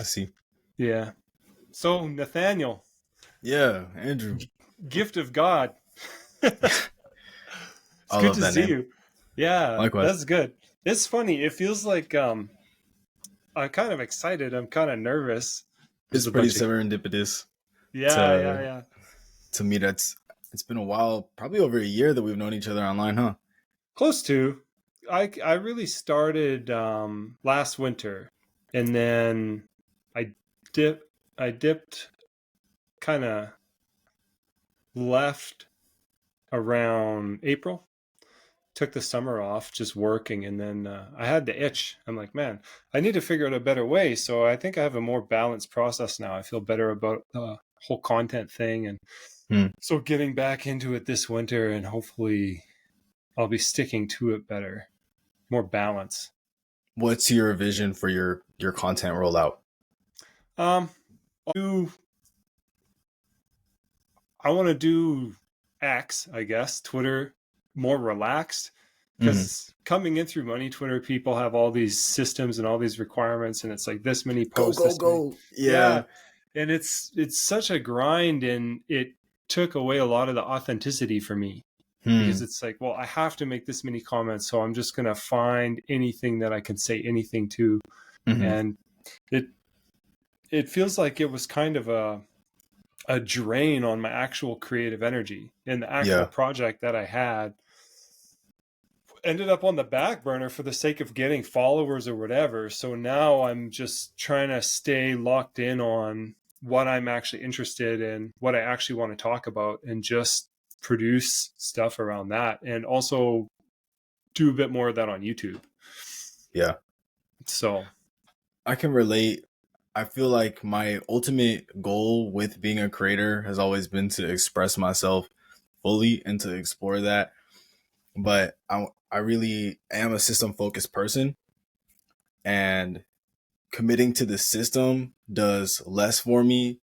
I see. Yeah. So Nathaniel, Yeah, Andrew. gift of God. It's I good love to that see name. you. Yeah, Likewise. that's good. It's funny. It feels like I'm kind of excited. I'm kind of nervous. There's It's a pretty bunch of serendipitous yeah, yeah, to yeah. to meet. It's been a while, probably over a year that we've known each other online, huh? Close to. I really started last winter, and then I dipped kind of left around April. Took the summer off just working, and then I had the itch. I'm like, man, I need to figure out a better way. So I think I have a more balanced process now. I feel better about the whole content thing, and Hmm. so getting back into it this winter, and hopefully I'll be sticking to it better, more balance. What's your vision for your content rollout? Um, I'll do, I want to do X, I guess, Twitter more relaxed Hmm. because coming in through Money Twitter, people have all these systems and all these requirements, and it's like this many Go, posts, go, this many, go. Yeah. yeah, and it's such a grind, and it took away a lot of the authenticity for me because Hmm. it's like, well, I have to make this many comments, so I'm just gonna find anything that I can say anything to, Hmm. and it it feels like it was kind of a drain on my actual creative energy, and the actual Yeah. project that I had ended up on the back burner for the sake of getting followers or whatever. So now I'm just trying to stay locked in on what I'm actually interested in, what I actually want to talk about, and just produce stuff around that, and also do a bit more of that on YouTube. Yeah. So I can relate. I feel like my ultimate goal with being a creator has always been to express myself fully and to explore that. But I really am a system focused person, and committing to the system does less for me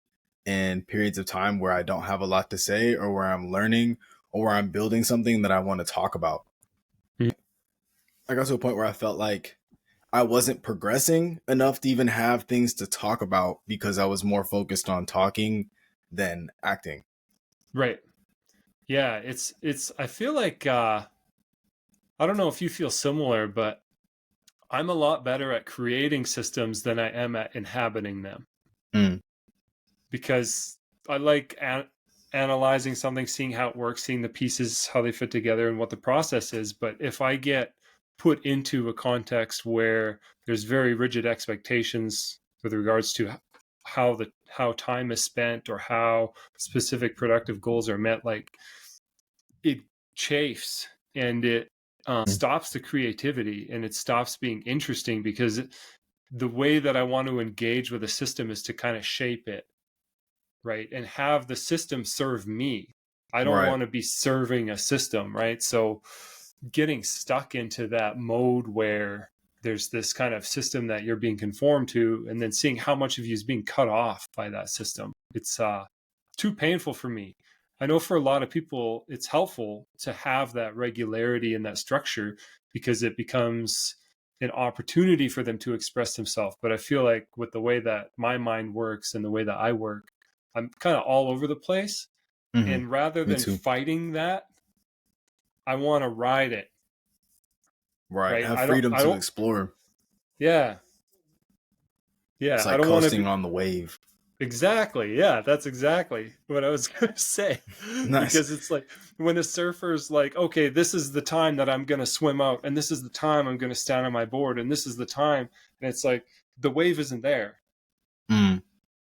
in periods of time where I don't have a lot to say, or where I'm learning, or where I'm building something that I want to talk about. I got to a point where I felt like I wasn't progressing enough to even have things to talk about because I was more focused on talking than acting. right, yeah, it's I feel like I don't know if you feel similar, but I'm a lot better at creating systems than I am at inhabiting them, Mm. because I like analyzing something, seeing how it works, seeing the pieces, how they fit together, and what the process is. But if I get put into a context where there's very rigid expectations with regards to how time is spent or how specific productive goals are met, like it chafes, and it stops the creativity, and it stops being interesting, because the way that I want to engage with a system is to kind of shape it, right? And have the system serve me. I don't Right. want to be serving a system, right? So getting stuck into that mode where there's this kind of system that you're being conformed to, and then seeing how much of you is being cut off by that system. It's too painful for me. I know for a lot of people, it's helpful to have that regularity and that structure, because it becomes an opportunity for them to express themselves. But I feel like with the way that my mind works and the way that I work, I'm kind of all over the place. Hmm. And rather Me than too. fighting that, I want to ride it, Right. right? Have freedom I to don't, explore. yeah, yeah, It's I like don't want to coasting be, on the wave. exactly. Yeah, that's exactly what I was going to say. Nice. Because it's like when a surfer's like, okay, this is the time that I'm going to swim out, and this is the time I'm going to stand on my board, and this is the time. And it's like the wave isn't there, Mm.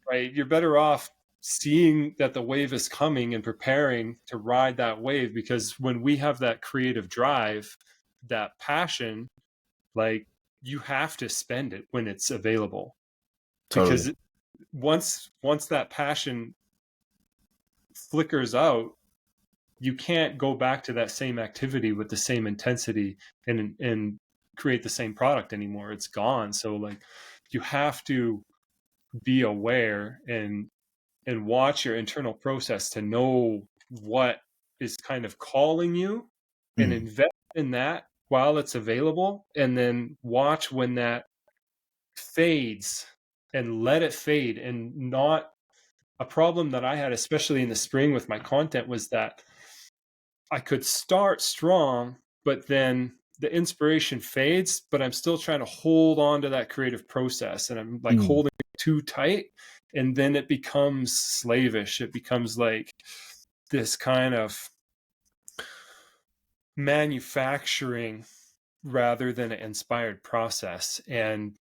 right? You're better off seeing that the wave is coming and preparing to ride that wave, because when we have that creative drive, that passion, like you have to spend it when it's available, Totally. because once that passion flickers out, you can't go back to that same activity with the same intensity and create the same product anymore. It's gone. So like you have to be aware and watch your internal process to know what is kind of calling you, and Mm. invest in that while it's available, and then watch when that fades and let it fade. And not a problem that I had, especially in the spring with my content, was that I could start strong, but then the inspiration fades, but I'm still trying to hold on to that creative process, and I'm like Mm. holding it too tight, and then it becomes slavish. It becomes like this kind of manufacturing rather than an inspired process. And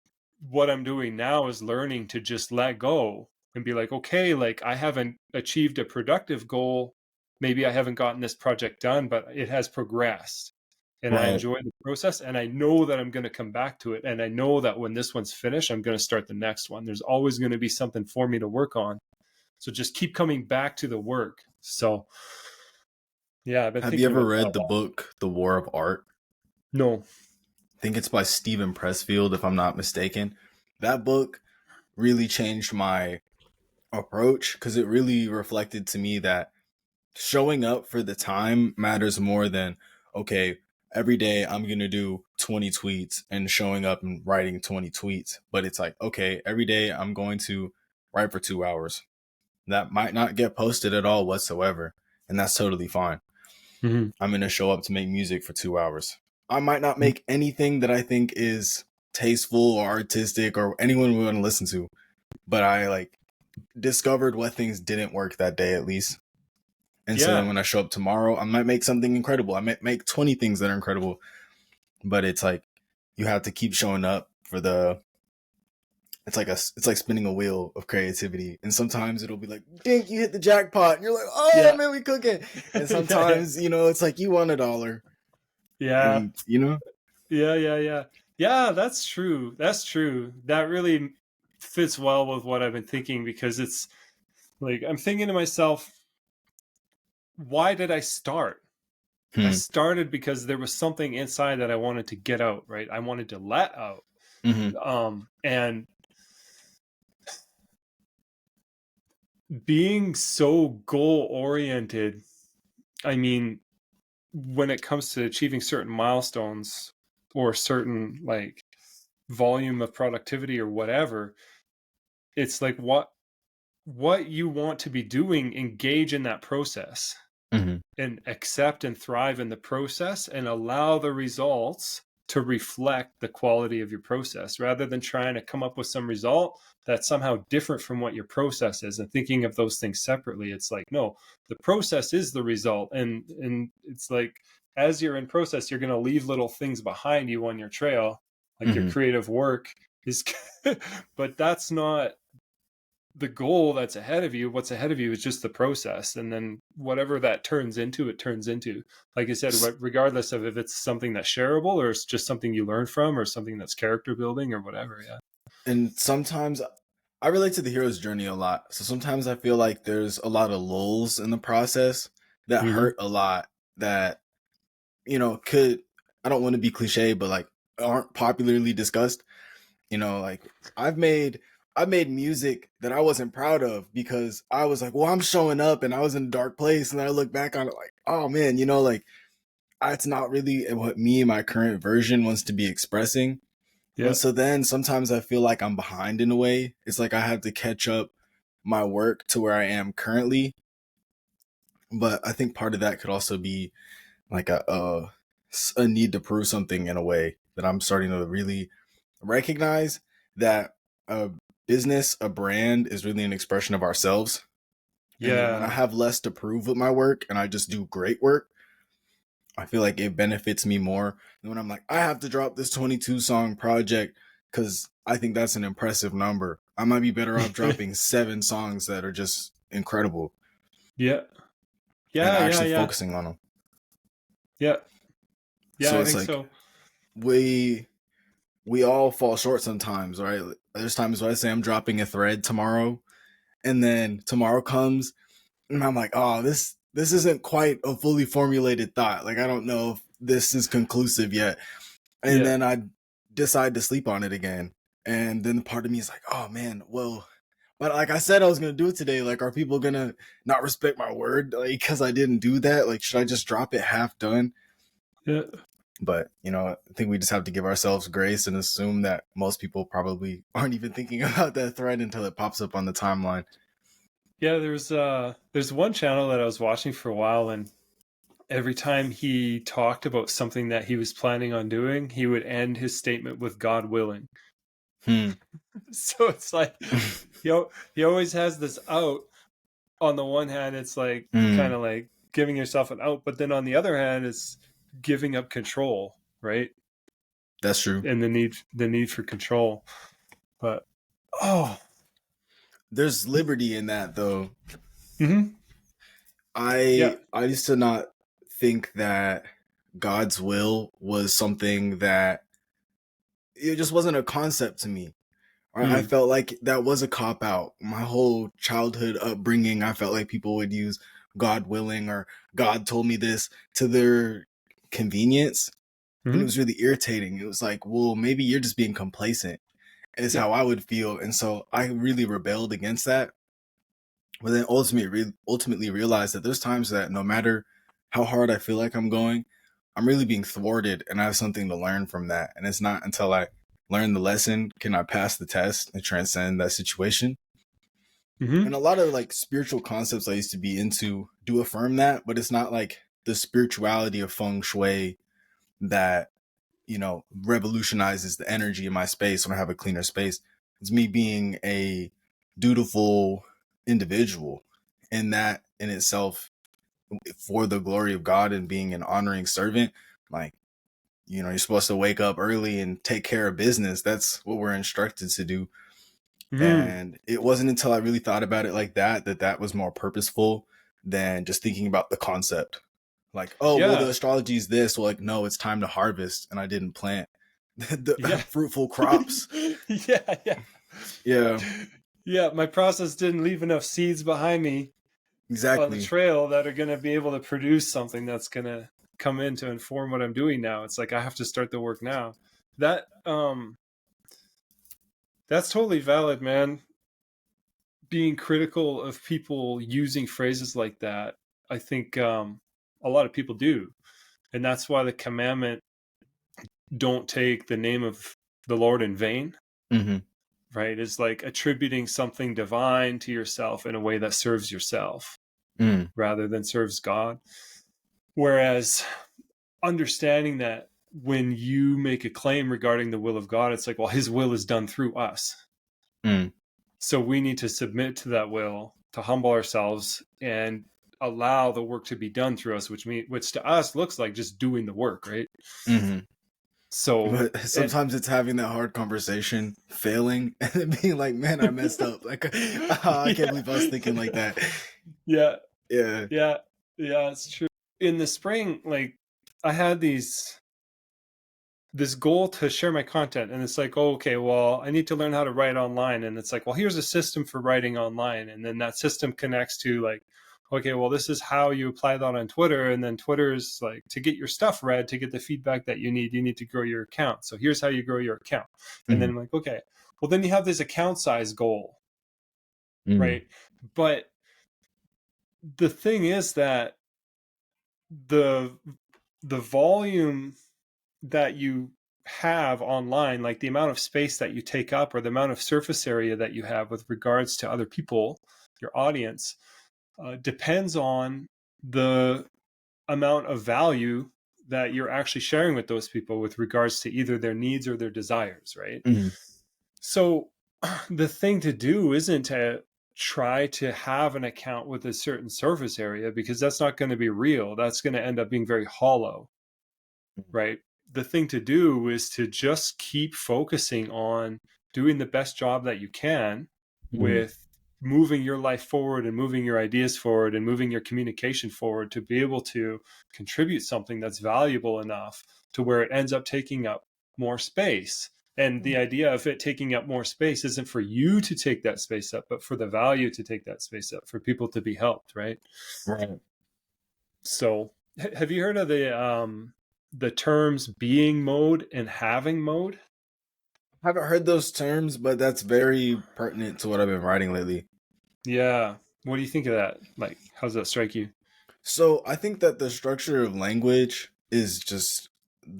what I'm doing now is learning to just let go and be like, okay, like I haven't achieved a productive goal. Maybe I haven't gotten this project done, but it has progressed. And I Right. enjoy the process. And I know that I'm going to come back to it. And I know that when this one's finished, I'm going to start the next one. There's always going to be something for me to work on. So just keep coming back to the work. So, yeah, I've been Have you thinking ever about that read a the lot. book The War of Art? No. I think it's by Stephen Pressfield, if I'm not mistaken. That book really changed my approach because it really reflected to me that showing up for the time matters more than, okay, every day I'm going to do 20 tweets and showing up and writing 20 tweets. But it's like, okay, every day I'm going to write for 2 hours. That might not get posted at all whatsoever. And that's totally fine. Mm-hmm. I'm going to show up to make music for 2 hours. I might not make anything that I think is tasteful or artistic or anyone would want to listen to, but I like discovered what things didn't work that day at least. And so then Yeah. when I show up tomorrow, I might make something incredible. I might make 20 things that are incredible, but it's like you have to keep showing up for the it's like spinning a wheel of creativity. And sometimes it'll be like, dink, you hit the jackpot. And you're like, oh Yeah. man, we cooking. And Yeah. Yeah. sometimes, it's like you won $1. Yeah. And Yeah. Yeah. Yeah. Yeah. That's true. That's true. That really fits well with what I've been thinking, because it's like I'm thinking to myself, why did I start? I hmm, started because there was something inside that I wanted to get out, right? I wanted to let out. mm-hmm, And being so goal oriented, I mean, when it comes to achieving certain milestones or certain like volume of productivity or whatever, it's like what you want to be doing, engage in that process mm-hmm, and accept and thrive in the process, and allow the results to reflect the quality of your process, rather than trying to come up with some result that's somehow different from what your process is and thinking of those things separately. It's like, no, the process is the result. And it's like, as you're in process, you're going to leave little things behind you on your trail, like your mm-hmm. creative work is but that's not the goal that's ahead of you. What's ahead of you is just the process, and then whatever that turns into, it turns into, like I said, regardless of if it's something that's shareable or it's just something you learn from or something that's character building or whatever. Yeah. And sometimes I relate to the hero's journey a lot. So sometimes I feel like there's a lot of lulls in the process that Mm-hmm. hurt a lot that, could, I don't want to be cliche, but like aren't popularly discussed. Like I've made I made music that I wasn't proud of because I was like, well, I'm showing up and I was in a dark place. And then I look back on it like, oh man, like it's not really what me and my current version wants to be expressing. And Yeah. so then sometimes I feel like I'm behind in a way. It's like I have to catch up my work to where I am currently. But I think part of that could also be like a need to prove something in a way that I'm starting to really recognize that a business, a brand is really an expression of ourselves. And then when I Yeah. have less to prove with my work and I just do great work, I feel like it benefits me more than when I'm like, I have to drop this 22 song project because I think that's an impressive number. I might be better off dropping 7 songs that are just incredible Yeah. and Yeah. Yeah. actually Yeah. focusing on them. Yeah. Yeah. So I it's think like so. we we all fall short sometimes, right? There's times where I say I'm dropping a thread tomorrow, and then tomorrow comes, and I'm like, oh, this isn't quite a fully formulated thought. Like I don't know if this is conclusive yet, and Yeah. then I decide to sleep on it again, and then part of me is like, oh man, well. But like I said, I was gonna do it today. Like, are people gonna not respect my word? Like, because I didn't do that? Like, should I just drop it half done? Yeah. But, I think we just have to give ourselves grace and assume that most people probably aren't even thinking about that thread until it pops up on the timeline. Yeah, there's one channel that I was watching for a while, and every time he talked about something that he was planning on doing, he would end his statement with "God willing." Hmm. So it's like he always has this out. On the one hand, it's like kind Hmm. of like giving yourself an out, but then on the other hand, it's giving up control, right? That's true. And the need for control. But oh, There's liberty in that, though. mm-hmm. Yeah, I used to not think that God's will was something that it just wasn't a concept to me. I mm. felt like that was a cop out. My whole childhood upbringing, I felt like people would use God willing or God told me this to their convenience. And it Mm-hmm. was really irritating. It was like, well, maybe you're just being complacent, is Yeah, how I would feel. And so I really rebelled against that. But then ultimately realized that there's times that no matter how hard I feel like I'm going, I'm really being thwarted and I have something to learn from that. And it's not until I learn the lesson can I pass the test and transcend that situation. mm-hmm. And a lot of like spiritual concepts I used to be into do affirm that, but it's not like the spirituality of feng shui that, revolutionizes the energy in my space when I have a cleaner space. It's me being a dutiful individual, and that in itself, for the glory of God and being an honoring servant, like, you're supposed to wake up early and take care of business. That's what we're instructed to do. Mm-hmm. And it wasn't until I really thought about it like that was more purposeful than just thinking about the concept. Like, oh, well, the Yeah, astrology is this. Well, like, no, it's time to harvest, and I didn't plant the yeah, fruitful crops. yeah, yeah, Yeah, yeah. My process didn't leave enough seeds behind me on the exactly. trail that are going to be able to produce something that's going to come in to inform what I'm doing now. It's like I have to start the work now. That that's totally valid, man. Being critical of people using phrases like that, I think a lot of people do, and that's why the commandment "Don't take the name of the Lord in vain." Mm-hmm. Right, is like attributing something divine to yourself in a way that serves yourself Mm. rather than serves God. Whereas understanding that when you make a claim regarding the will of God, it's like, well, his will is done through us. Mm. So we need to submit to that will, to humble ourselves and allow the work to be done through us, which to us looks like just doing the work, right? Mm-hmm. So, But and sometimes it's having that hard conversation, failing, and then being like, "Man, I messed up. Like, I can't yeah, believe I was thinking like that." yeah, Yeah. yeah, yeah, it's true. In the spring, like I had this goal to share my content, and it's like, oh, okay, well, I need to learn how to write online, and it's like, well, here's a system for writing online, and then that system connects to like, okay, well, this is how you apply that on Twitter, and then Twitter's like, to get your stuff read, to get the feedback that you need to grow your account, so here's how you grow your account. And then Mm-hmm. I'm like, okay, well, then you have this account size goal, Mm-hmm. right? But the thing is that the the volume that you have online, like the amount of space that you take up or the amount of surface area that you have with regards to other people, your audience, depends on the amount of value that you're actually sharing with those people with regards to either their needs or their desires, right? Mm-hmm. So the thing to do isn't to try to have an account with a certain surface area, because that's not going to be real. That's going to end up being very hollow, right? The thing to do is to just keep focusing on doing the best job that you can Mm-hmm. with moving your life forward and moving your ideas forward and moving your communication forward to be able to contribute something that's valuable enough to where it ends up taking up more space. And the idea of it taking up more space isn't for you to take that space up, but for the value to take that space up, for people to be helped, right? Right. So, have you heard of the terms being mode and having mode? I haven't heard those terms, but that's very pertinent to what I've been writing lately. Yeah. What do you think of that? Like, how does that strike you? So I think that the structure of language is just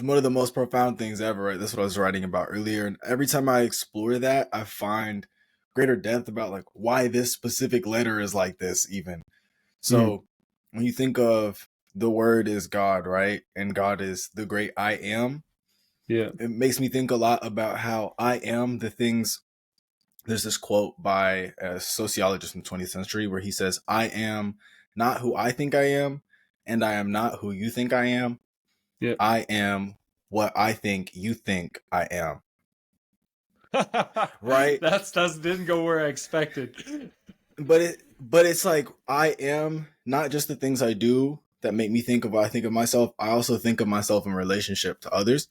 one of the most profound things ever, right? That's what I was writing about earlier. And every time I explore that, I find greater depth about like why this specific letter is like this, even. Mm, So when you think of the word is God, right? And God is the great I am, yeah. it makes me think a lot about how I am the things. There's this quote by a sociologist in the 20th century where he says, I am not who I think I am, and I am not who you think I am. Yeah. I am what I think you think I am. Right? That's didn't go where I expected. But it's like I am not just the things I do that make me think of what I think of myself. I also think of myself in relationship to others.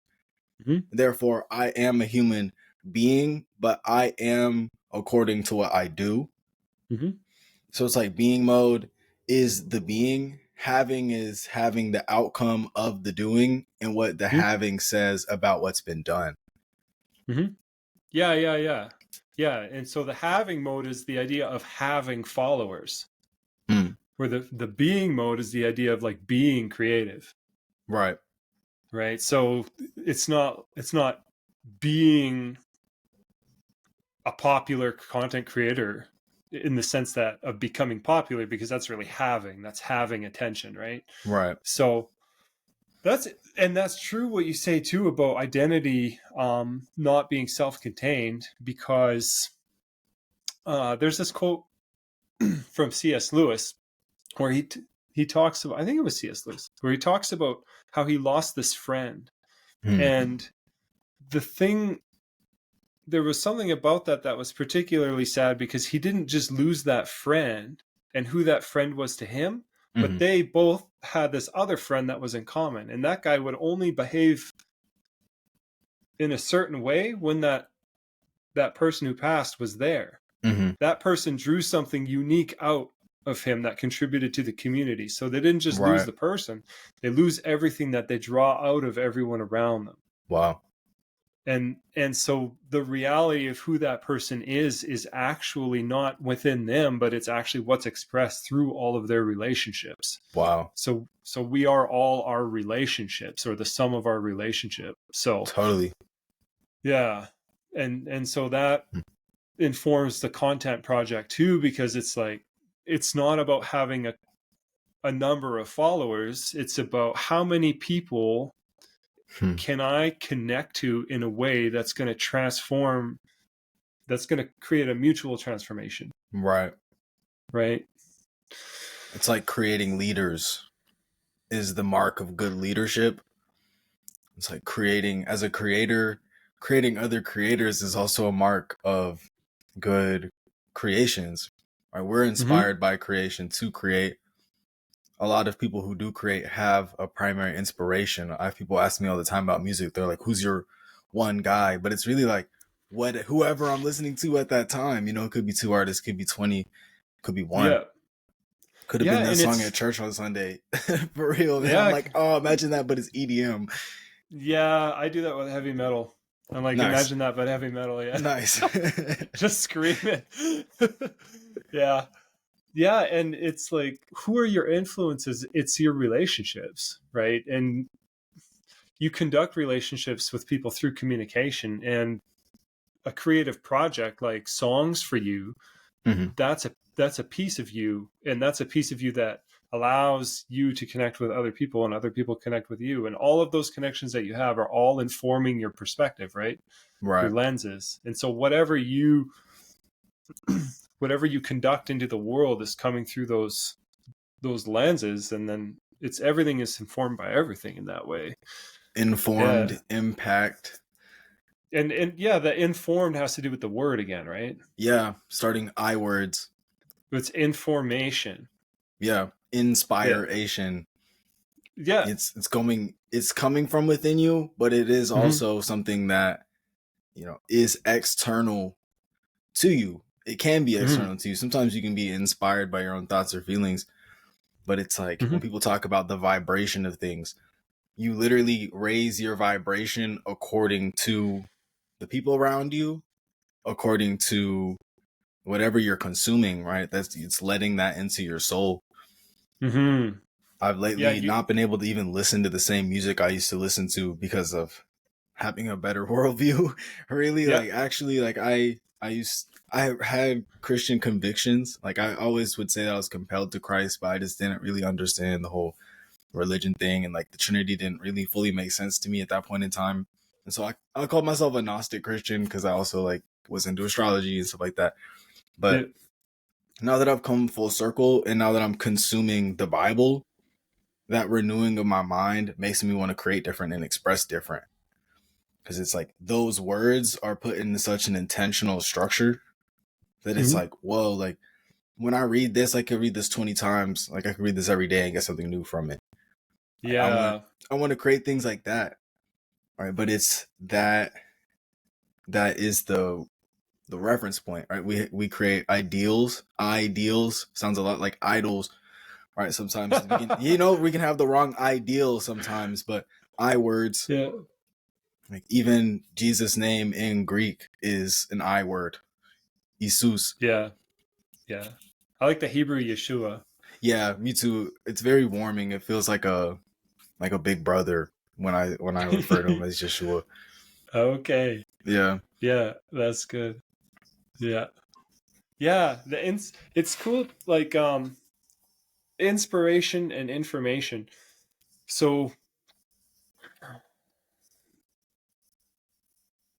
Mm-hmm. Therefore, I am a human being, but I am according to what I do. Mm-hmm. So it's like being mode is the being, having is having the outcome of the doing, and what the Mm-hmm. having says about what's been done. Mm-hmm. Yeah, yeah, yeah. Yeah, and so the having mode is the idea of having followers, Mm, where the being mode is the idea of like being creative, right. right? So it's not being a popular content creator in the sense that of becoming popular, because that's having attention, right? Right. So that's true what you say too about identity not being self-contained, because there's this quote from C.S. Lewis where he talks about, I think it was C.S. Lewis, where he talks about how he lost this friend. Mm, And the thing, there was something about that was particularly sad, because he didn't just lose that friend and who that friend was to him, but mm, they both had this other friend that was in common. And that guy would only behave in a certain way when that person who passed was there. mm, That person drew something unique out of him that contributed to the community. So they didn't just lose right. the person, they lose everything that they draw out of everyone around them. Wow. And so the reality of who that person is actually not within them, but it's actually what's expressed through all of their relationships. Wow. So we are all our relationships, or the sum of our relationship. So Totally. yeah. And so that informs the content project too, because it's like, it's not about having a number of followers. It's about how many people Hmm. can I connect to in a way that's going to transform, that's going to create a mutual transformation. Right. Right. It's like creating leaders is the mark of good leadership. It's like creating, as a creator, creating other creators is also a mark of good creations. Right? We're Mm-hmm. inspired by creation to create. A lot of people who do create have a primary inspiration. I have people ask me all the time about music. They're like, "Who's your one guy?" But it's really like whoever I'm listening to at that time. You know, it could be two artists, could be 20, could be one. Yeah. Could have Yeah. been that And song at it's, church on Sunday. For real, man. I'm yeah. like, oh, imagine that, but it's EDM. Yeah. I do that with heavy metal. I'm like, Nice. imagine that, but heavy metal. Yeah. Nice. Just screaming. Yeah. Yeah. And it's like, who are your influences? It's your relationships, right? And you conduct relationships with people through communication, and a creative project like songs for you, Mhm. that's a piece of you, and that's a piece of you that allows you to connect with other people, and other people connect with you, and all of those connections that you have are all informing your perspective, right? Your Right. lenses. And so whatever you conduct into the world is coming through those lenses, and then it's, everything is informed by everything in that way. Yeah. Informed impact. And yeah, the informed has to do with the word again, right? Yeah. Starting I words. It's information. Yeah. Yeah. Inspiration. Yeah. It's coming from within you, but it is Mm-hmm. also something that, is external to you. It can be Mm-hmm. external to you. Sometimes you can be inspired by your own thoughts or feelings, but it's like when Mm-hmm. people talk about the vibration of things, you literally raise your vibration according to the people around you, according to whatever you're consuming, right? It's letting that into your soul. Mm-hmm. I've Yeah, lately you not been able to even listen to the same music I used to listen to because of having a better worldview. Really, yeah, like actually, like I had Christian convictions. Like I always would say that I was compelled to Christ, but I just didn't really understand the whole religion thing, and like the Trinity didn't really fully make sense to me at that point in time. And so I called myself a Gnostic Christian because I also like was into astrology and stuff like that. yeah, But now that I've come full circle and now that I'm consuming the Bible, that renewing of my mind makes me want to create different and express different. Because it's like those words are put in such an intentional structure that it's mhm. like, whoa, like when I read this, I could read this 20 times. Like I could read this every day and get something new from it. Like Yeah, I want to create things like that. Right. But it's that is the reference point, right? We create ideals. Ideals sounds a lot like idols, right? Sometimes we can, we can have the wrong ideal sometimes, but I words, yeah, like even Jesus' name in Greek is an I word, Jesus. yeah, yeah. I like the Hebrew Yeshua. Yeah, me too. It's very warming. It feels like a big brother when I refer to him as Yeshua. Okay. Yeah. Yeah, that's good. Yeah. Yeah, it's cool, like inspiration and information. So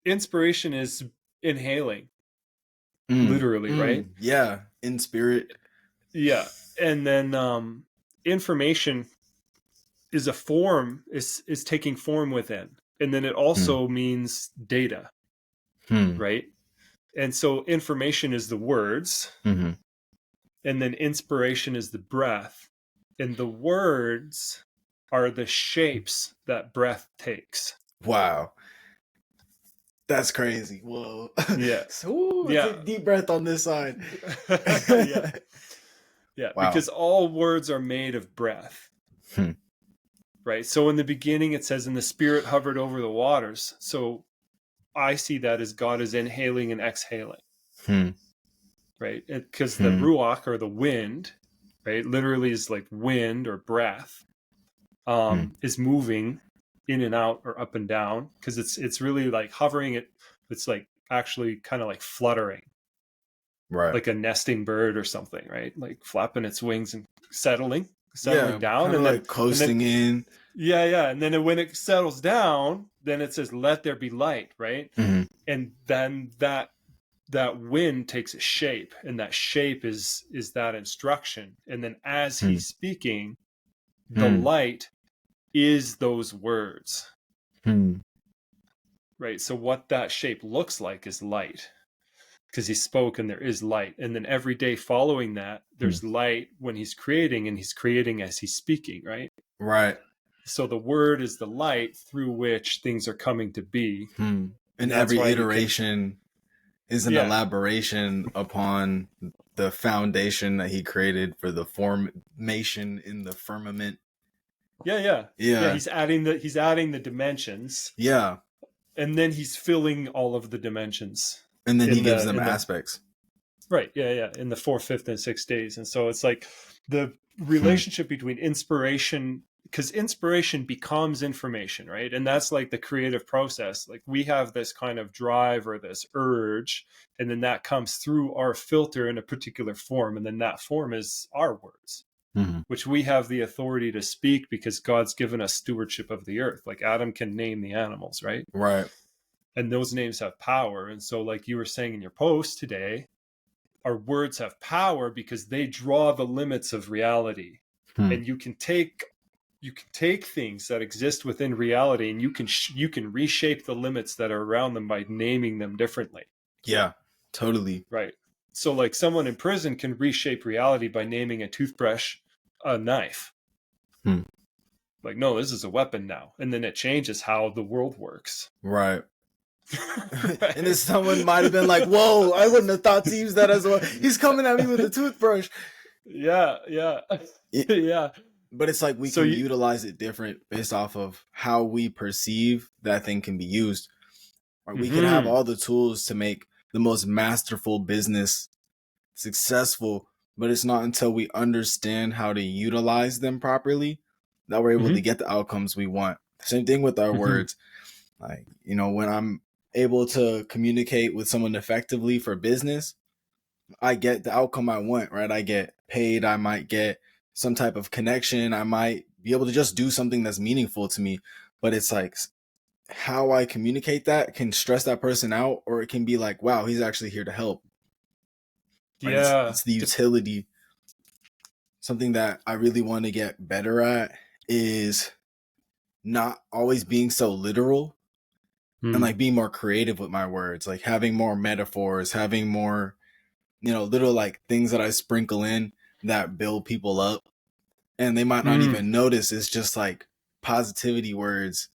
inspiration is inhaling, literally, right? Yeah, in spirit. Yeah. And then information is a form, is taking form within. And then it Hmm. also means data, Hmm. right? And so information is the words, Hmm. and then inspiration is the breath. And the words are the shapes that breath takes. Wow. That's crazy. Whoa. Yeah. So let's Yeah. take a deep breath on this side. Yeah. Yeah. Wow. Because all words are made of breath, Hmm. right? So in the beginning, it says, and the spirit hovered over the waters. So I see that as God is inhaling and exhaling, Hmm. right? Because the Hmm. ruach, or the wind, right, literally is like wind or breath, Hmm. is moving in and out or up and down, because it's really like hovering. It's like actually kind of like fluttering, Right. like a nesting bird or something, right? Like flapping its wings and settling Yeah, down, kind of and then like and then coasting in. yeah, and then when it settles down, then it says, "Let there be light," right? Hmm. And then that wind takes a shape, and that shape is that instruction. And then as Hmm. he's speaking, the Hmm. light is those words, Hmm. right? So what that shape looks like is light, because he spoke and there is light. And then every day following that, Hmm. there's light when he's creating, and he's creating as he's speaking, right? Right. So the word is the light through which things are coming to be. Hmm. And And that's every why he can, iteration is an yeah, elaboration upon the foundation that he created for the formation in the firmament. yeah. Yeah. He's adding the dimensions, Yeah. and then he's filling all of the dimensions And then he in gives the them in the aspects. right, yeah, in the 4th, 5th, and 6th days. And so it's like the Hmm. relationship between inspiration, because inspiration becomes information, right? And that's like the creative process. Like we have this kind of drive or this urge, and then that comes through our filter in a particular form, and then that form is our words, Hmm. which we have the authority to speak because God's given us stewardship of the earth. Like Adam can name the animals, right? Right. And those names have power. And so, like you were saying in your post today, our words have power because they draw the limits of reality. Hmm. And you can take things that exist within reality, and you can reshape the limits that are around them by naming them differently, Yeah. Totally. right? So like someone in prison can reshape reality by naming a toothbrush a knife. Hmm. Like, no, this is a weapon now, and then it changes how the world works. Right. And then Right? someone might have been like, whoa, I wouldn't have thought to use that as well. He's coming at me with a toothbrush. Yeah, It, yeah. but it's like we So can you, utilize it different based off of how we perceive that thing can be used. Or we could have mm-hmm. all the tools to make the most masterful business successful, but it's not until we understand how to utilize them properly that we're able to Mm-hmm. get the outcomes we want. Same thing with our Mm-hmm. words. Like, when I'm able to communicate with someone effectively for business, I get the outcome I want, right? I get paid, I might get some type of connection, I might be able to just do something that's meaningful to me. But it's like how I communicate that can stress that person out, or it can be like, wow, he's actually here to help. Right? It's Yeah. it's the utility. Something that I really want to get better at is not always being so literal, and Mm. like being more creative with my words, like having more metaphors, having more, little like things that I sprinkle in that build people up, and they might not Mm. even notice. It's just like positivity words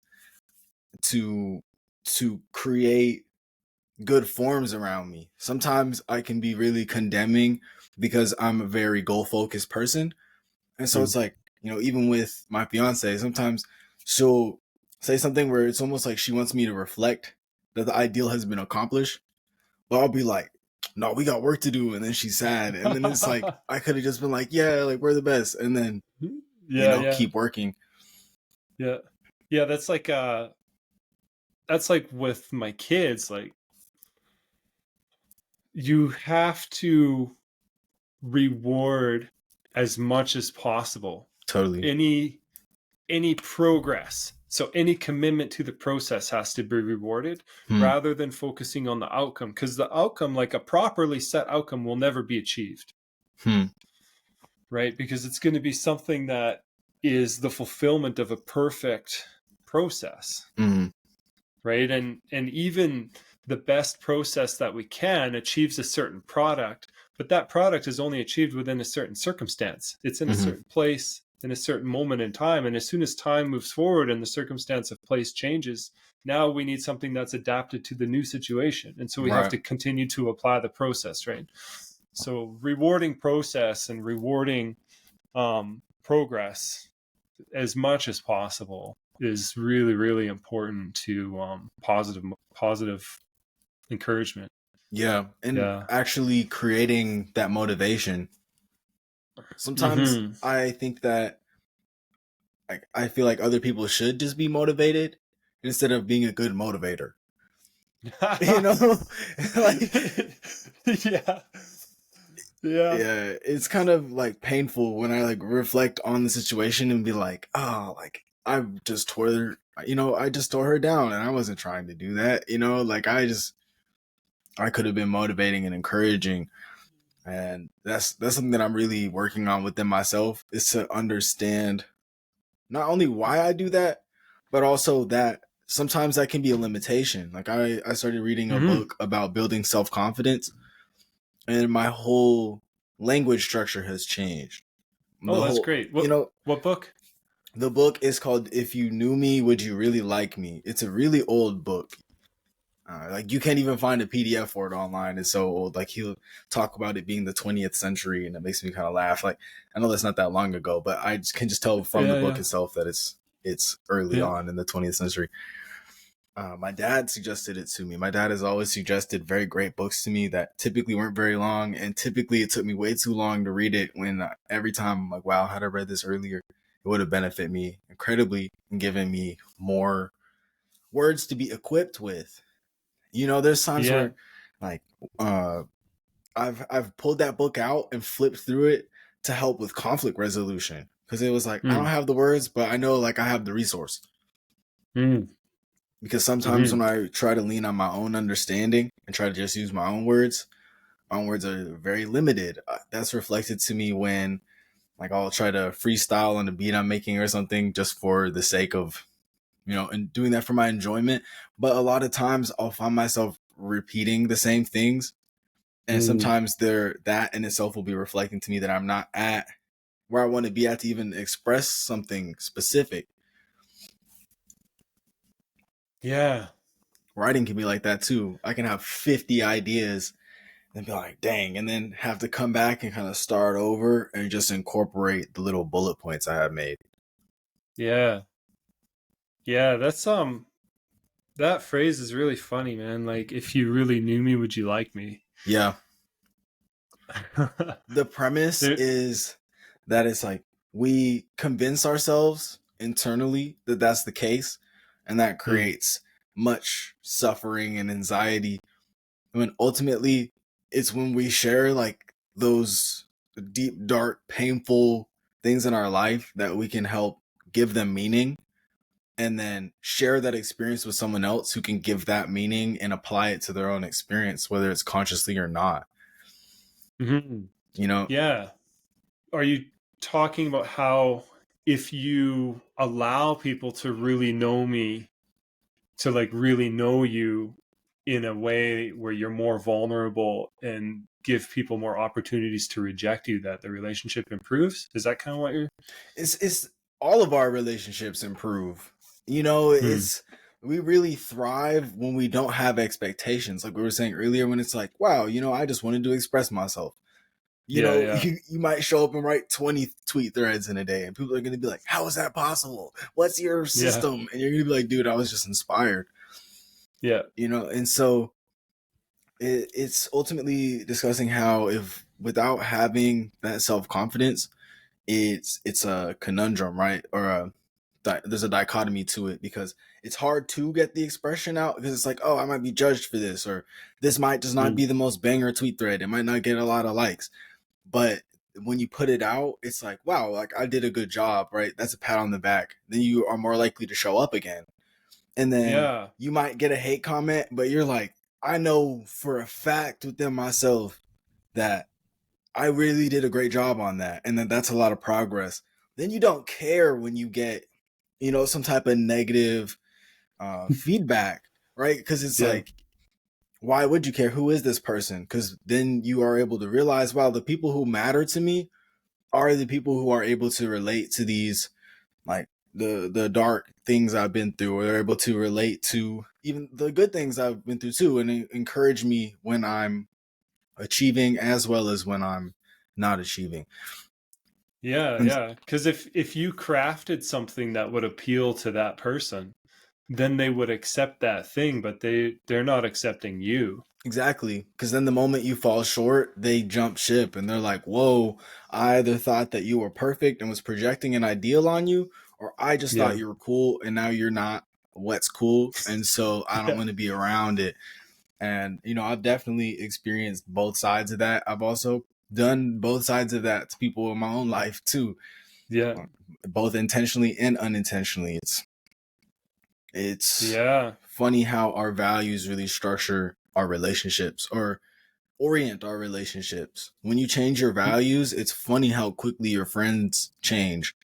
to create good forms around me. Sometimes I can be really condemning because I'm a very goal focused person. And so Mm. it's like, even with my fiance, sometimes she'll say something where it's almost like she wants me to reflect that the ideal has been accomplished. But I'll be like, no, we got work to do. And then she's sad. And then it's like, I could have just been like, yeah, like we're the best. And then, Yeah, yeah, keep working. yeah, yeah. That's like with my kids. Like, you have to reward as much as possible Totally. any progress. So any commitment to the process has to be rewarded Hmm. rather than focusing on the outcome, because the outcome, like a properly set outcome, will never be achieved, Hmm. right? Because it's going to be something that is the fulfillment of a perfect process, Hmm. right? And even the best process that we can achieves a certain product, but that product is only achieved within a certain circumstance. It's in a Hmm. certain place in a certain moment in time, and as soon as time moves forward and the circumstance of place changes, now we need something that's adapted to the new situation, and so we have Right. to continue to apply the process, right? So rewarding process and rewarding progress as much as possible is really, really important to positive encouragement. Yeah. And Yeah. actually creating that motivation. Sometimes Mm-hmm. I think that I feel like other people should just be motivated instead of being a good motivator. You know, like, Yeah. Yeah. yeah, it's kind of like painful when I like reflect on the situation and be like, oh, like I just tore her down and I wasn't trying to do that. Like I could have been motivating and encouraging. And that's something that I'm really working on within myself, is to understand not only why I do that, but also that sometimes that can be a limitation. Like I started reading a Mm-hmm. book about building self confidence, and my whole language structure has changed. Oh, The that's whole, great. What book? the book is called "If You Knew Me, Would You Really Like Me." It's a really old book. Like you can't even find a PDF for it online. It's so old. Like he'll talk about it being the 20th century, and it makes me kind of laugh. Like I know that's not that long ago, but I can just tell from the Yeah, book yeah, itself that it's early yeah, on in the 20th century. My dad suggested it to me. My dad has always suggested very great books to me that typically weren't very long, and typically it took me way too long to read it. When every time I'm like, wow, had I read this earlier, it would have benefited me incredibly and given me more words to be equipped with. There's times yeah. where like uh I've pulled that book out and flipped through it to help with conflict resolution, because it was like I don't Mm. have the words, but I know like I have the resource. Mm. Because sometimes Mm-hmm. when I try to lean on my own understanding and try to just use my own words are very limited. That's reflected to me when like I'll try to freestyle on the beat I'm making or something just for the sake of, and doing that for my enjoyment. But a lot of times I'll find myself repeating the same things, and Mm. sometimes that in itself will be reflecting to me that I'm not at where I want to be at to even express something specific. Yeah. Writing can be like that too. I can have 50 ideas and be like, dang, and then have to come back and kind of start over and just incorporate the little bullet points I have made. Yeah. Yeah. That phrase is really funny, man. Like, if you really knew me, would you like me? Yeah. The premise There- is that it's like we convince ourselves internally that that's the case, and that Hmm. creates much suffering and anxiety. When ultimately it's when we share like those deep, dark, painful things in our life that we can help give them meaning, and then share that experience with someone else who can give that meaning and apply it to their own experience, whether it's consciously or not. Mhm. You know, Yeah. Are you talking about how if you allow people to really know me, to like really know you in a way where you're more vulnerable and give people more opportunities to reject you, that the relationship improves? Is that kind of what you're? it's all of our relationships improve. You know, Hmm. it's we really thrive when we don't have expectations. Like we were saying earlier, when it's like, wow, you know, I just wanted to express myself. You Yeah, know, yeah, you might show up and write 20 tweet threads in a day, and people are going to be like, how is that possible? What's your yeah, system? And you're going to be like, dude, I was just inspired. yeah. You know, and so it's ultimately discussing how if without having that self-confidence, it's a conundrum, right? Or there's a dichotomy to it, because it's hard to get the expression out because it's like, oh, I might be judged for this, or this might just not Hmm. be the most banger tweet thread. It might not get a lot of likes. But when you put it out, it's like, wow, like I did a good job, right? That's a pat on the back. Then you are more likely to show up again. And then Yeah, you might get a hate comment, but you're like, I know for a fact within myself that I really did a great job on that. And then that's a lot of progress. Then you don't care when you get, you know, some type of negative feedback, right? Because it's yeah, like, why would you care? Who is this person? Because then you are able to realize, wow, the people who matter to me are the people who are able to relate to these, like the dark things I've been through, or they're able to relate to even the good things I've been through too, and encourage me when I'm achieving as well as when I'm not achieving. yeah, And yeah. Because if you crafted something that would appeal to that person, then they would accept that thing, but they're not accepting you. exactly, because then the moment you fall short, they jump ship and they're like, whoa, I either thought that you were perfect and was projecting an ideal on you, or I just thought Yeah, you were cool and now you're not what's cool. And so I don't yeah, want to be around it. And, you know, I've definitely experienced both sides of that. I've also done both sides of that to people in my own life too, yeah, both intentionally and unintentionally. It's yeah. funny how our values really structure our relationships or orient our relationships. When you change your values, it's funny how quickly your friends change.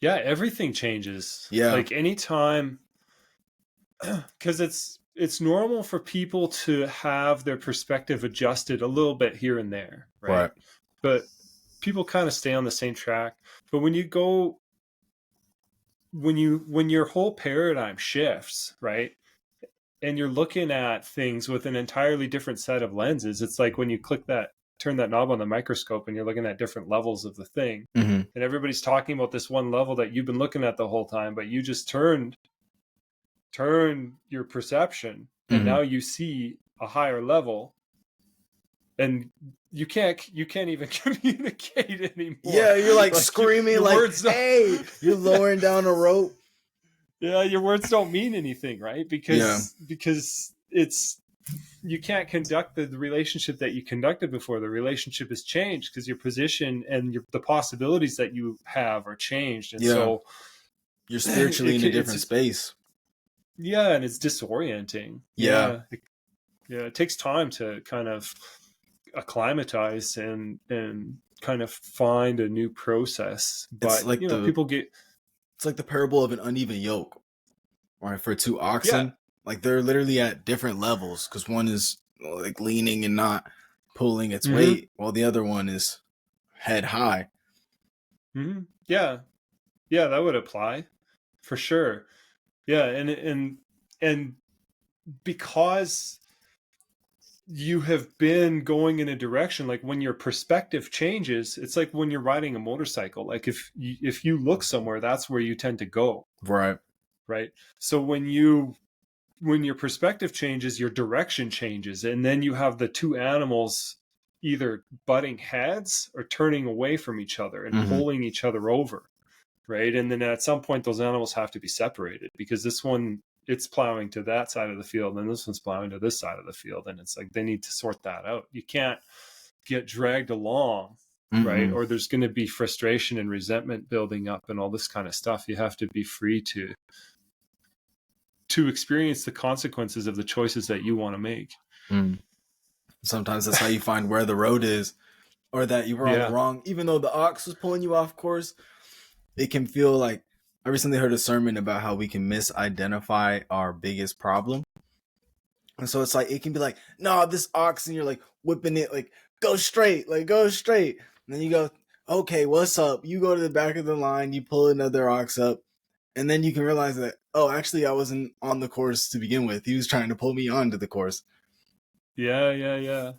Yeah, everything changes. Yeah, Like anytime, because it's normal for people to have their perspective adjusted a little bit here and there, right? right. But people kind of stay on the same track. But when your whole paradigm shifts, right? And you're looking at things with an entirely different set of lenses. It's like when you turn that knob on the microscope and you're looking at different levels of the thing. Hmm. And everybody's talking about this one level that you've been looking at the whole time, but you just turn your perception and Hmm. now you see a higher level, and you can't even communicate anymore. Yeah, you're like Like screaming, your like, words don't hey, you're lowering down a rope. yeah, your words don't mean anything, right? Yeah, Because it's you can't conduct the relationship that you conducted before. The relationship has changed because your position and the possibilities that you have are changed, and yeah. so You're spiritually in a different it's space. yeah, and it's disorienting. Yeah. Yeah, it takes time to kind of acclimatize and kind of find a new process. It's But like people get it's like the parable of an uneven yoke, right? For two yeah, oxen, like they're literally at different levels because one is like leaning and not pulling its hmm weight, while the other one is head high. yeah, yeah, that would apply for sure. Yeah, and because you have been going in a direction, like when your perspective changes, it's like when you're riding a motorcycle. Like if you look somewhere, that's where you tend to go, Right. right? So when your perspective changes, your direction changes, and then you have the two animals either butting heads or turning away from each other and Mm-hmm. pulling each other over, right? And then at some point those animals have to be separated, because this one, it's plowing to that side of the field and this one's plowing to this side of the field, and it's like they need to sort that out. You can't get dragged along, right? Mm-mm. Or there's going to be frustration and resentment building up and all this kind of stuff. You have to be free to experience the consequences of the choices that you want to make. Mm. Sometimes that's how you find where the road is, or that you were on the wrong, even though the ox was pulling you off course. It can feel like, I recently heard a sermon about how we can misidentify our biggest problem. And so it's like, it can be like, no, this ox, and you're like whipping it, like, go straight, like, go straight. And then you go, okay, what's up? You go to the back of the line, you pull another ox up, and then you can realize that, oh, actually, I wasn't on the course to begin with. He was trying to pull me onto the course. Yeah,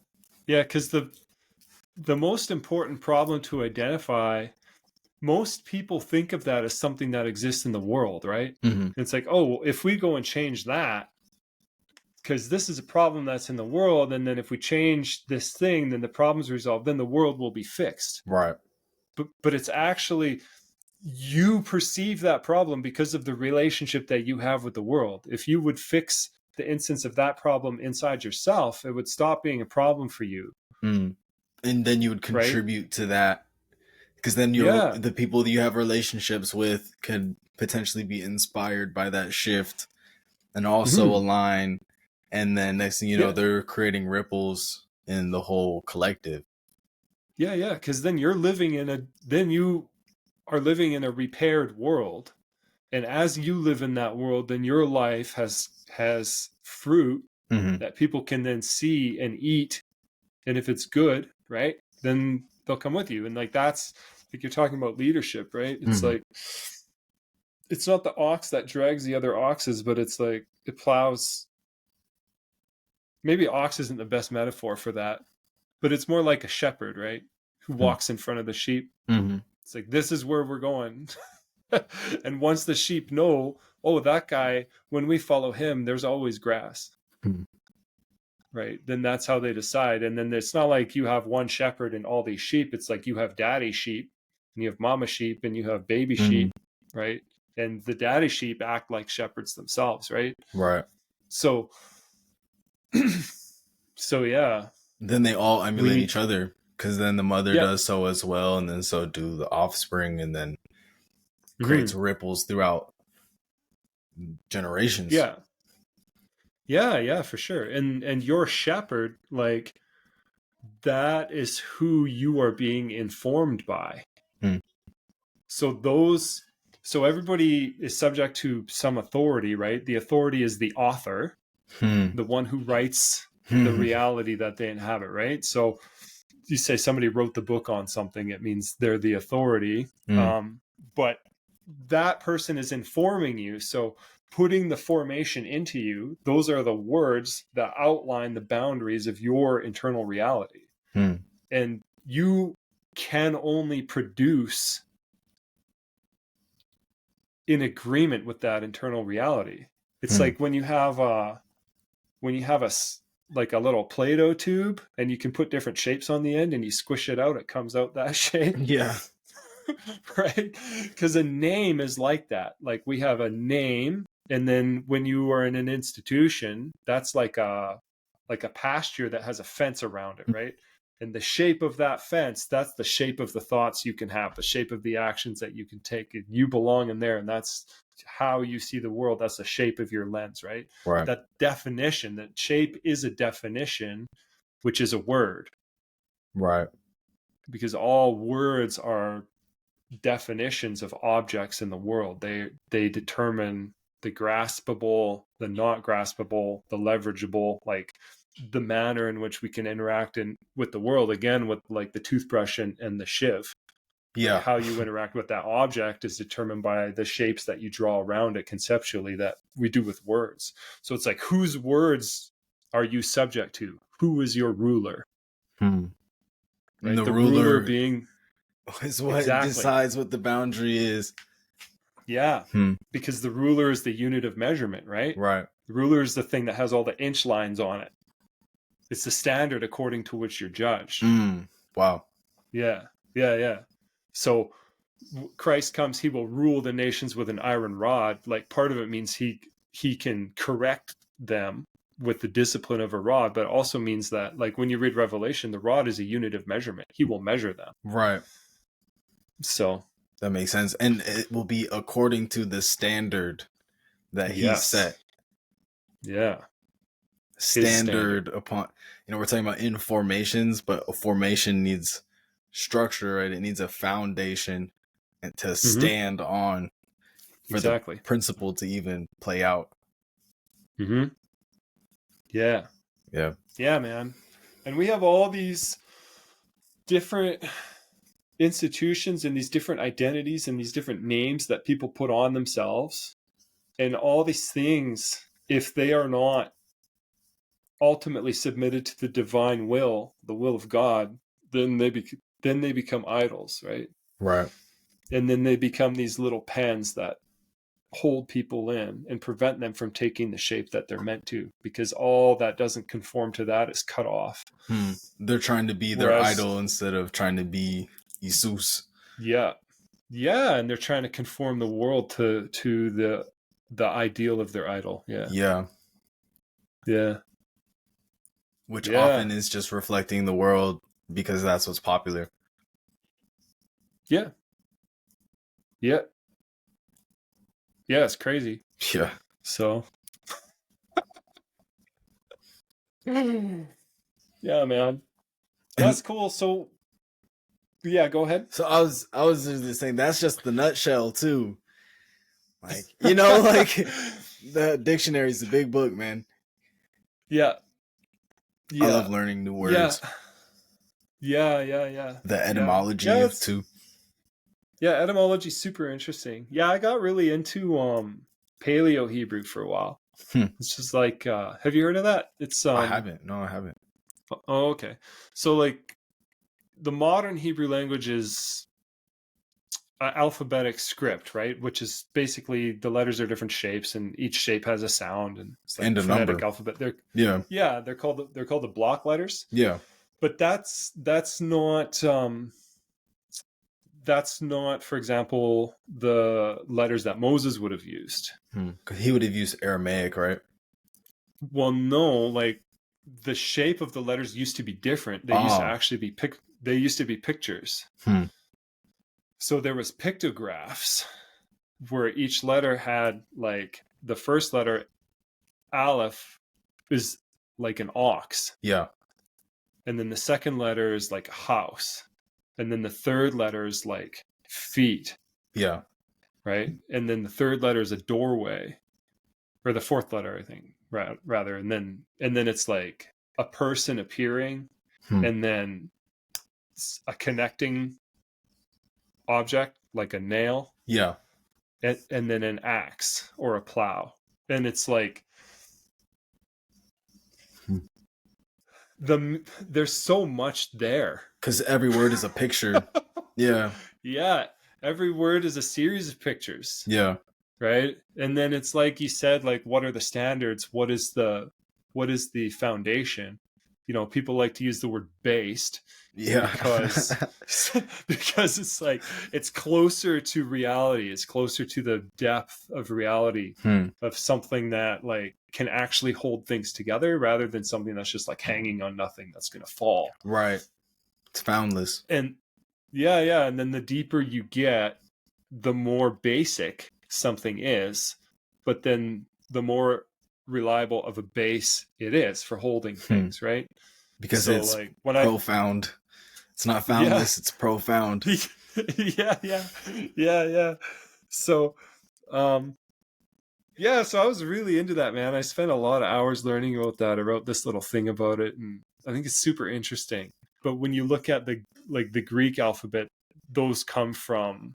because the most important problem to identify, most people think of that as something that exists in the world, right? Mm-hmm. It's like, oh, if we go and change that, because this is a problem that's in the world, and then if we change this thing, then the problem's resolved, then the world will be fixed. Right. But it's actually, you perceive that problem because of the relationship that you have with the world. If you would fix the instance of that problem inside yourself, it would stop being a problem for you. Mm. And then you would contribute to that, because then the people that you have relationships with could potentially be inspired by that shift and also align. And then next thing you know, they're creating ripples in the whole collective. Yeah, because then you are living in a repaired world. And as you live in that world, then your life has fruit that people can then see and eat. And if it's good, right, then they'll come with you. And like, that's like, you're talking about leadership, right? It's like, it's not the ox that drags the other oxes, but it's like it plows. Maybe ox isn't the best metaphor for that, but it's more like a shepherd, right? Who walks in front of the sheep. It's like, this is where we're going. And once the sheep know, oh, that guy, when we follow him, there's always grass. Right? Then that's how they decide. And then it's not like you have one shepherd and all these sheep. It's like you have daddy sheep and you have mama sheep and you have baby sheep, right? And the daddy sheep act like shepherds themselves, right? Right. So yeah. Then they all emulate each other, because then the mother does so as well, and then so do the offspring, and then creates ripples throughout generations. Yeah, for sure. And your shepherd, like, that is who you are being informed by. So everybody is subject to some authority, right? The authority is the author, the one who writes the reality that they inhabit, right? So you say somebody wrote the book on something, it means they're the authority. But that person is informing you. So putting the formation into you, those are the words that outline the boundaries of your internal reality. And you can only produce in agreement with that internal reality. It's like when you have a like a little Play-Doh tube and you can put different shapes on the end and you squish it out, it comes out that shape. Yeah. Right? Because a name is like that. Like, we have a name, and then when you are in an institution, that's like a pasture that has a fence around it, right? And the shape of that fence, that's the shape of the thoughts you can have, the shape of the actions that you can take. You belong in there, and that's how you see the world. That's the shape of your lens, right? Right. That definition, that shape is a definition, which is a word. Right. Because all words are definitions of objects in the world. They determine the graspable, the not graspable, the leverageable, like the manner in which we can interact with the world, again, with like the toothbrush and the shiv. Yeah. Like, how you interact with that object is determined by the shapes that you draw around it conceptually, that we do with words. So it's like, whose words are you subject to? Who is your ruler? Right? The ruler being is what decides what the boundary is. Yeah. Because the ruler is the unit of measurement, right? Right. The ruler is the thing that has all the inch lines on it. It's the standard according to which you're judged. Wow. Yeah. Yeah. Yeah. So Christ comes, he will rule the nations with an iron rod. Like, part of it means he can correct them with the discipline of a rod, but it also means that, like, when you read Revelation, the rod is a unit of measurement. He will measure them. Right. So that makes sense. And it will be according to the standard that he yes. set. Yeah. Standard upon, we're talking about in formations, but a formation needs structure, right? It needs a foundation and to stand on for the principle to even play out. Yeah. Yeah. Yeah, man. And we have all these different institutions and these different identities and these different names that people put on themselves. And all these things, if they are not ultimately submitted to the divine will, the will of God, then they become idols, right? Right. And then they become these little pens that hold people in and prevent them from taking the shape that they're meant to, because all that doesn't conform to that is cut off. They're trying to be their idol instead of trying to be Jesus. Yeah. Yeah, and they're trying to conform the world to the ideal of their idol. Yeah. Yeah. Yeah. Which often is just reflecting the world because that's what's popular. Yeah. Yeah. Yeah, it's crazy. Yeah. So yeah, man. That's cool. So yeah, go ahead. So I was just saying that's just the nutshell too. Like, like the dictionary is a big book, man. Yeah. I love learning new words. Yeah. The etymology too. Yeah, etymology is super interesting. Yeah, I got really into Paleo Hebrew for a while. It's just like, have you heard of that? It's I haven't. No, I haven't. Oh, okay. So, like, the modern Hebrew language is alphabetic script, right? Which is basically the letters are different shapes, and each shape has a sound, and it's like and a phonetic number. Alphabet. They're called the block letters. Yeah, but that's not. That's not, for example, the letters that Moses would have used. Because he would have used Aramaic, right? Well, no, like the shape of the letters used to be different. They used to actually be they used to be pictures. So there was pictographs where each letter had, like, the first letter, Aleph, is like an ox. Yeah. And then the second letter is like a house. And then the third letter is like feet. Yeah. Right. And then the third letter is a doorway, or the fourth letter, I think, rather. And then it's like a person appearing, and then a connecting object like a nail. Yeah. And then an axe or a plow. And it's like there's so much there. Because every word is a picture. Yeah. Yeah. Every word is a series of pictures. Yeah. Right. And then it's like you said, like, what are the standards? What is the foundation? People like to use the word based. Yeah. Because it's like, it's closer to reality. It's closer to the depth of reality of something that, like, can actually hold things together, rather than something that's just like hanging on nothing that's going to fall. Right. It's foundless. And yeah. And then the deeper you get, the more basic something is, but then the more reliable of a base it is for holding things, right? Because it's like profound. It's not foundless, it's profound. Yeah. So, so I was really into that, man. I spent a lot of hours learning about that. I wrote this little thing about it, and I think it's super interesting. But when you look at the Greek alphabet, those come from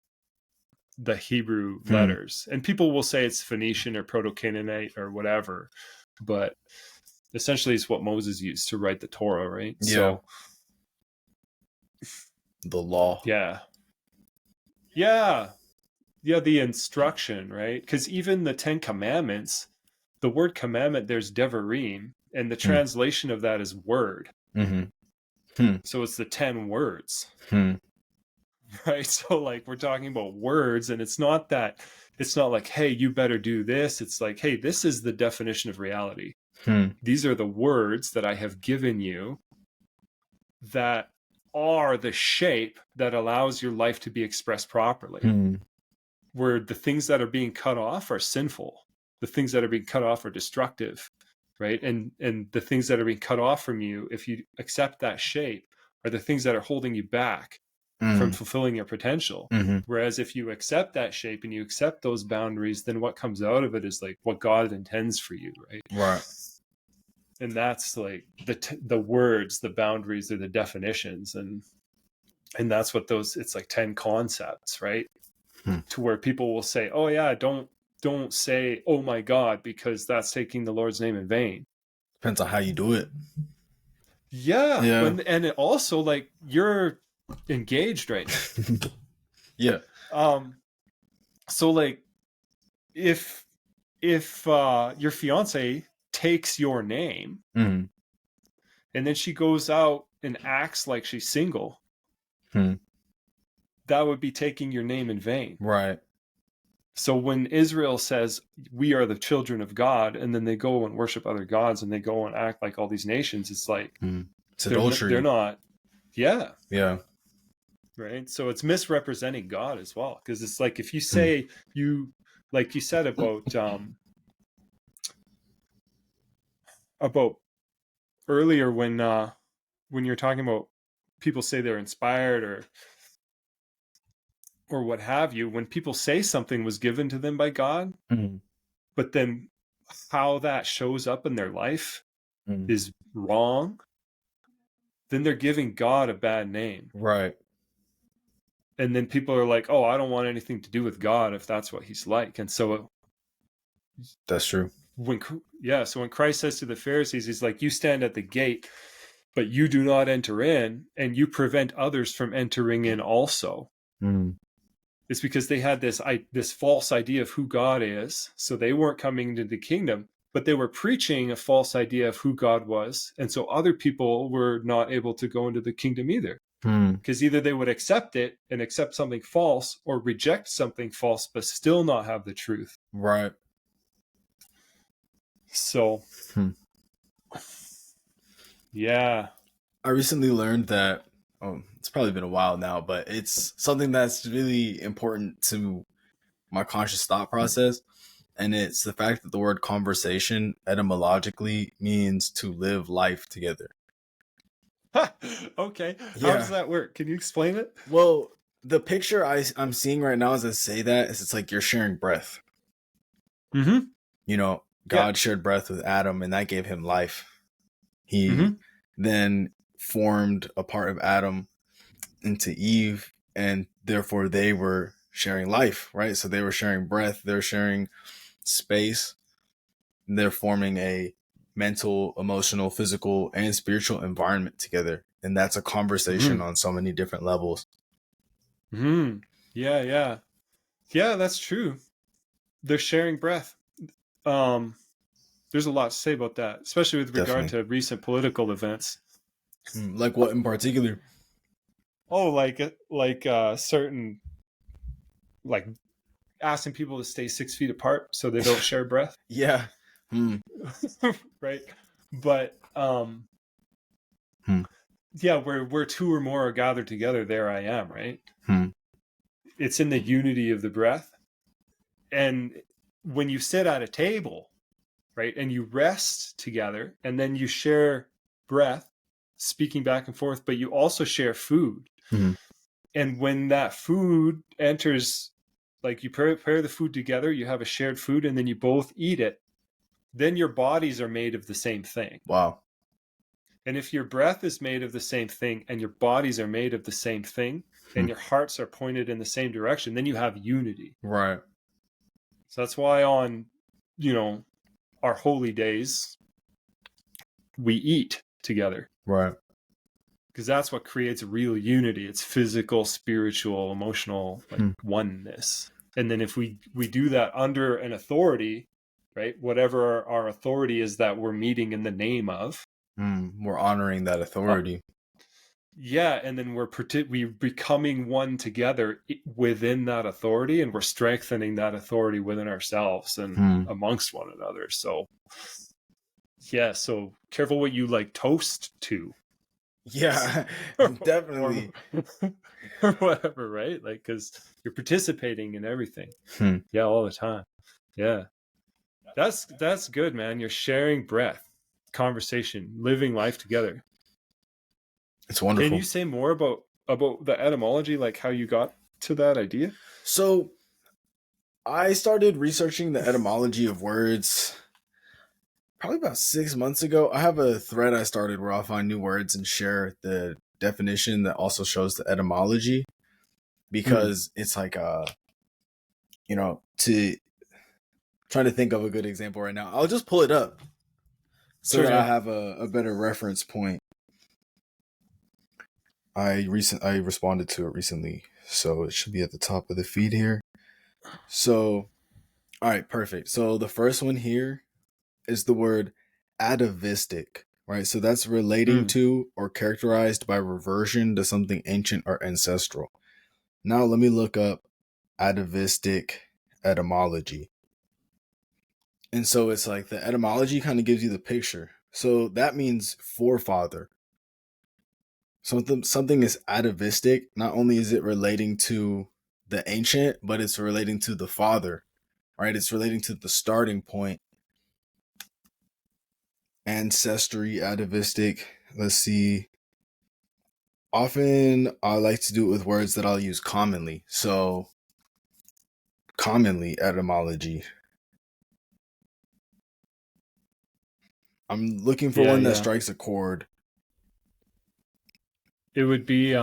the Hebrew letters, and people will say it's Phoenician or Proto-Canaanite or whatever, but essentially it's what Moses used to write the Torah, right? Yeah. So the law. Yeah, the instruction, right? Because even the 10 Commandments, the word commandment, there's devarim, And the Hmm. translation of that is word. Mm-hmm. So it's the 10 words, Hmm. right? So like we're talking about words, and it's not like, hey, you better do this. It's like, hey, this is the definition of reality. Hmm. These are the words that I have given you that are the shape that allows your life to be expressed properly. Hmm. Where the things that are being cut off are sinful. The things that are being cut off are destructive, right? And the things that are being cut off from you, if you accept that shape, are the things that are holding you back from fulfilling your potential. Mm-hmm. Whereas if you accept that shape and you accept those boundaries, then what comes out of it is like what God intends for you, right? Right. And that's like the words, the boundaries, are the definitions, and that's what those. It's like 10 concepts, right? To where people will say, "Oh yeah, don't say, oh my God, because that's taking the Lord's name in vain." Depends on how you do it. Yeah, Yeah. and it also, like, you're engaged right now. Yeah. So like if your fiance takes your name Mm-hmm. and then she goes out and acts like she's single, Hmm. that would be taking your name in vain. Right. So when Israel says we are the children of God, and then they go and worship other gods and they go and act like all these nations, it's like It's they're adultery. not. Yeah. Yeah. Right. So it's misrepresenting God as well, because it's like if you say you, like you said about earlier when you're talking about people say they're inspired or what have you, when people say something was given to them by God, Mm-hmm. but then how that shows up in their life Mm-hmm. is wrong, then they're giving God a bad name. Right. And then people are like, oh, I don't want anything to do with God if that's what he's like. And so That's true. so when Christ says to the Pharisees, he's like, you stand at the gate, but you do not enter in, and you prevent others from entering in also. Mm-hmm. It's because they had this false idea of who God is. So they weren't coming into the kingdom, but they were preaching a false idea of who God was. And so other people were not able to go into the kingdom either. Because either they would accept it and accept something false, or reject something false but still not have the truth. Right. So yeah. I recently learned that it's probably been a while now, but it's something that's really important to my conscious thought process. And it's the fact that the word conversation etymologically means to live life together. Okay. How Yeah. does that work? Can you explain it? Well, the picture I'm seeing right now as I say that is it's like you're sharing breath. Mm-hmm. You know, God shared breath with Adam and that gave him life. He then formed a part of Adam into Eve, and therefore they were sharing life, right? So they were sharing breath, they're sharing space, they're forming a mental, emotional, physical, and spiritual environment together. And that's a conversation on so many different levels. Yeah, that's true. They're sharing breath. There's a lot to say about that, especially with regard to recent political events. Like what in particular? Oh, like certain, like asking people to stay 6 feet apart so they don't share breath. Yeah. Right. But yeah, where two or more are gathered together, there I am, right? It's in the unity of the breath. And when you sit at a table, right, and you rest together, and then you share breath, speaking back and forth, but you also share food. And when that food enters, like you prepare the food together, you have a shared food, and then you both eat it, then your bodies are made of the same thing. Wow. And if your breath is made of the same thing, and your bodies are made of the same thing, and your hearts are pointed in the same direction, then you have unity. Right. So that's why on, our holy days, we eat together. Right. Because that's what creates real unity. It's physical, spiritual, emotional, like oneness. And then if we do that under an authority, right? Whatever our authority is that we're meeting in the name of. We're honoring that Uh, authority. yeah, and then we're becoming one together within that authority, and we're strengthening that authority within ourselves and amongst one another. So yeah, so careful what you like toast to. Yeah, definitely. or whatever, right? Like, because you're participating in everything. Hmm. Yeah, all the time. Yeah, that's good, man. You're sharing breath, conversation, living life together. It's Can wonderful. you say more about the etymology, like how you got to that idea? So I started researching the etymology of words probably about 6 months ago. I have a thread I started where I'll find new words and share the definition that also shows the etymology, because it's like to trying to think of a good example right now. I'll just pull it up so Sure, that I yeah. have a better reference point. I responded to it recently, so it should be at the top of the feed here. So, all right, perfect. So the first one here is the word atavistic, right? So that's relating to or characterized by reversion to something ancient or ancestral. Now let me look up atavistic etymology. And so it's like the etymology kind of gives you the picture. So that means forefather. Something is atavistic. Not only is it relating to the ancient, but it's relating to the father, right? It's relating to the starting point. Ancestry, atavistic. Let's see. Often I like to do it with words that I'll use commonly. So, commonly etymology. I'm looking for one that Yeah. strikes a chord. It would be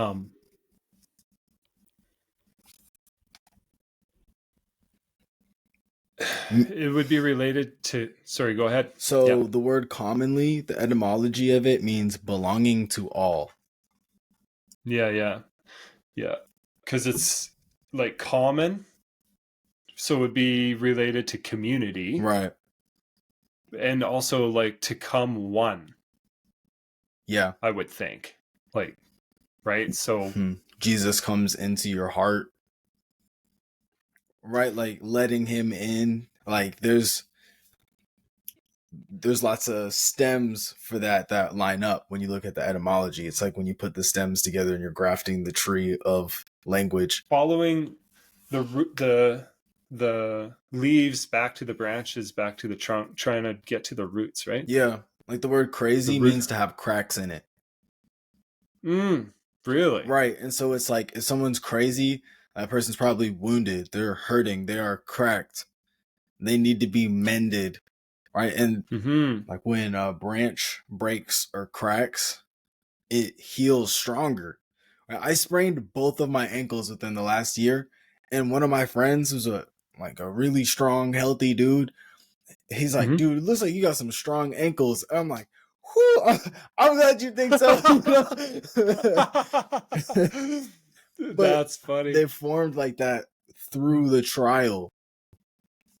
it would be related to, sorry, go ahead. Yeah. So the word commonly, the etymology of it means belonging to all. Yeah. Because it's like common, so it would be related to community, Right. and also like to come one, Yeah. I would think. Like, right? So Jesus comes into your heart. Right, like letting him in. Like there's lots of stems for that line up when you look at the etymology. It's like when you put the stems together and you're grafting the tree of language. following the leaves back to the branches, back to the trunk, trying to get to the roots, right? Yeah, like the word The crazy root. means to have cracks in it. Really? Right, and so it's like if someone's crazy, that person's probably wounded, they're hurting, they are cracked, they need to be mended, right? And like when a branch breaks or cracks, it heals stronger. I sprained both of my ankles within the last year, and one of my friends who's a really strong, healthy dude. He's like, dude, it looks like you got some strong ankles. And I'm like, whew, I'm glad you think so. But That's funny. they formed like that through the trial.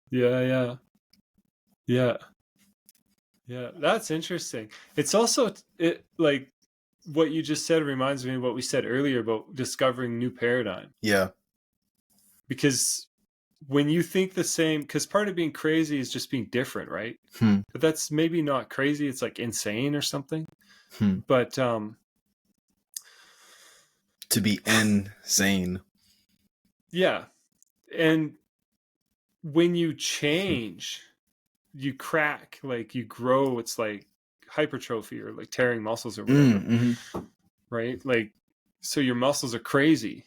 Yeah. That's interesting. It's also like what you just said reminds me of what we said earlier about discovering new paradigm. Yeah. Because when you think the same, because part of being crazy is just being different, right? But that's maybe not crazy, it's like insane or something. But to be insane. Yeah. And when you change, you crack, like you grow, it's like hypertrophy or like tearing muscles or whatever. Right? Like, so your muscles are crazy.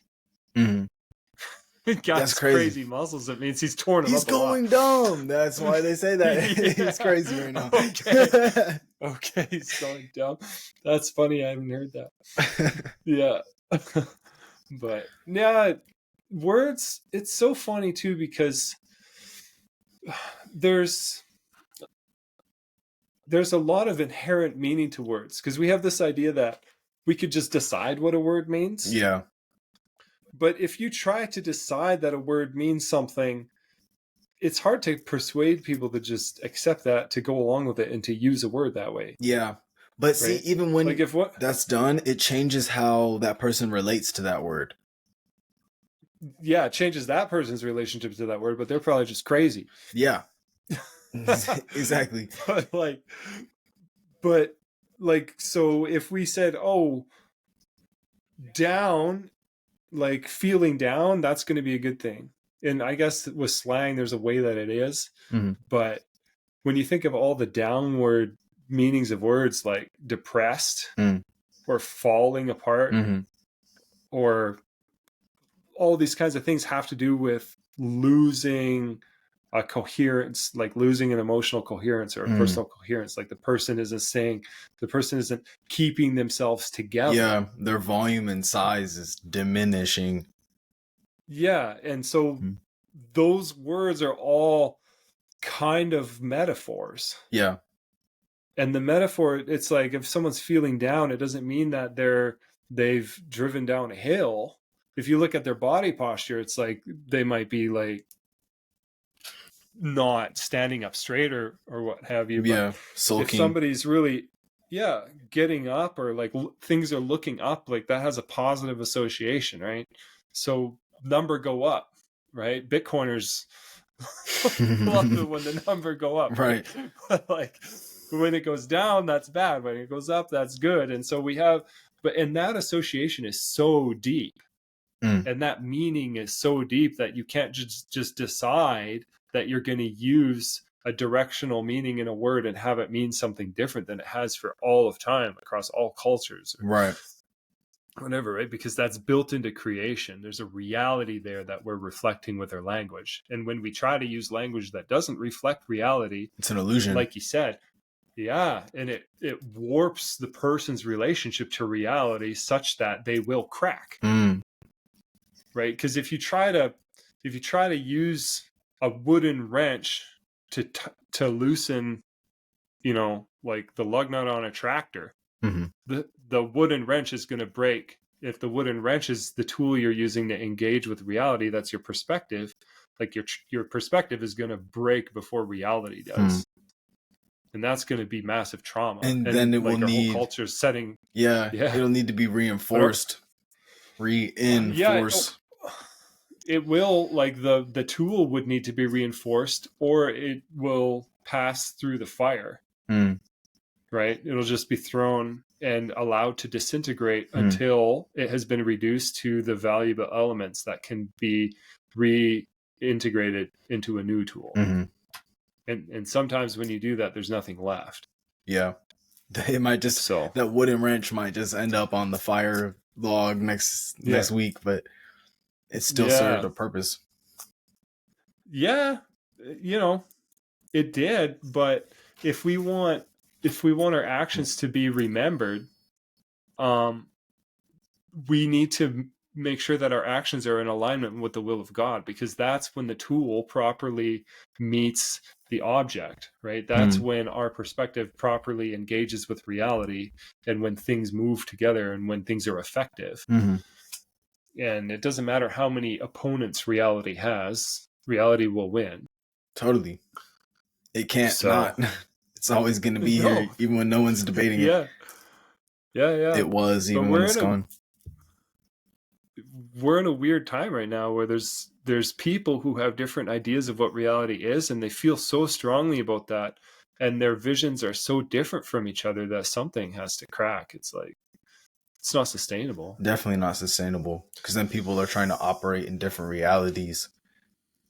That's Guy's crazy. crazy muscles. It means he's torn them He's up a lot. going dumb. That's why they say that. He's crazy right now. Okay, he's going dumb. That's funny. I haven't heard that. Yeah. But yeah, words, it's so funny too, because there's a lot of inherent meaning to words, because we have this idea that we could just decide what a word means. Yeah. But if you try to decide that a word means something, it's hard to persuade people to just accept that, to go along with it, and to use a word that way. Yeah. But see, Right? even when Like if what? that's done, it changes how that person relates to that word. Yeah, it changes that person's relationship to that word, but they're probably just crazy. Yeah. Exactly. But like, so if we said, oh, down, like feeling down, that's going to be a good thing. And I guess with slang, there's a way that it is. Mm-hmm. But when you think of all the downward meanings of words, like depressed or falling apart, Mm-hmm. or all these kinds of things have to do with losing a coherence, like losing an emotional coherence or a personal coherence. Like the person isn't keeping themselves together. Yeah, their volume and size is diminishing. Yeah. And so those words are all kind of metaphors. Yeah. And the metaphor, it's like if someone's feeling down, it doesn't mean that they've driven down a hill. If you look at their body posture, it's like they might be like not standing up straight or what have you. Yeah, But sulking. if somebody's really, getting up, or like things are looking up, like that has a positive association, right? So number go up, right? Bitcoiners love it when the number go up, right? But like when it goes down, that's bad. When it goes up, that's good. And so and that association is so deep. And that meaning is so deep that you can't just decide that you're going to use a directional meaning in a word and have it mean something different than it has for all of time across all cultures. Right. Whatever, right? Because that's built into creation. There's a reality there that we're reflecting with our language. And when we try to use language that doesn't reflect reality, it's an illusion. Like you said, yeah, and it warps the person's relationship to reality such that they will crack. Right? Because if you try to use a wooden wrench to loosen, like the lug nut on a tractor, the wooden wrench is going to break. If the wooden wrench is the tool you're using to engage with reality, that's your perspective. Like your perspective is going to break before reality does. And that's going to be massive trauma. And then it will need whole culture setting. Yeah, it'll need to be reinforced. Reinforced. It will, like the tool would need to be reinforced, or it will pass through the fire. Right? It'll just be thrown and allowed to disintegrate until it has been reduced to the valuable elements that can be reintegrated into a new tool. And sometimes when you do that, there's nothing left. Yeah. It might just, that wooden wrench might just end up on the fire log next week, but it still served a purpose. Yeah. It did, but if we want our actions to be remembered, we need to make sure that our actions are in alignment with the will of God, because that's when the tool properly meets the object, right? That's when our perspective properly engages with reality, and when things move together, and when things are effective. And it doesn't matter how many opponents reality has, reality will win. Totally. It can't not. It's always going to be here, even when no one's debating it. Yeah. It was, even when it's gone. We're in a weird time right now where there's people who have different ideas of what reality is, and they feel so strongly about that, and their visions are so different from each other that something has to crack. It's like, it's not sustainable. Definitely not sustainable, because then people are trying to operate in different realities,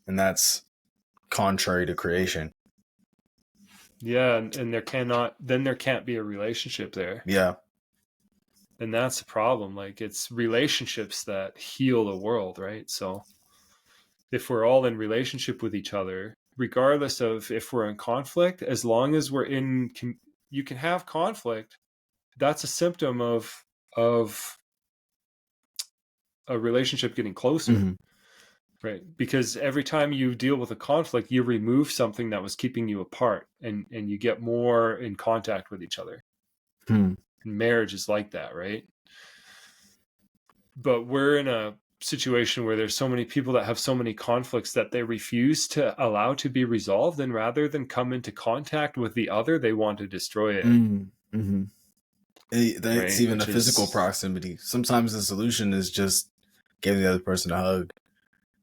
and that's contrary to creation. Yeah, and there can't be a relationship there. Yeah. And that's the problem. Like, it's relationships that heal the world, right? So if we're all in relationship with each other, regardless of if we're in conflict, as long as we're you can have conflict. That's a symptom of a relationship getting closer, right? Because every time you deal with a conflict, you remove something that was keeping you apart, and you get more in contact with each other. Marriage is like that, right? But we're in a situation where there's so many people that have so many conflicts that they refuse to allow to be resolved, and rather than come into contact with the other, they want to destroy it. Mm-hmm. That's Right? even a Which physical is proximity. Sometimes the solution is just giving the other person a hug.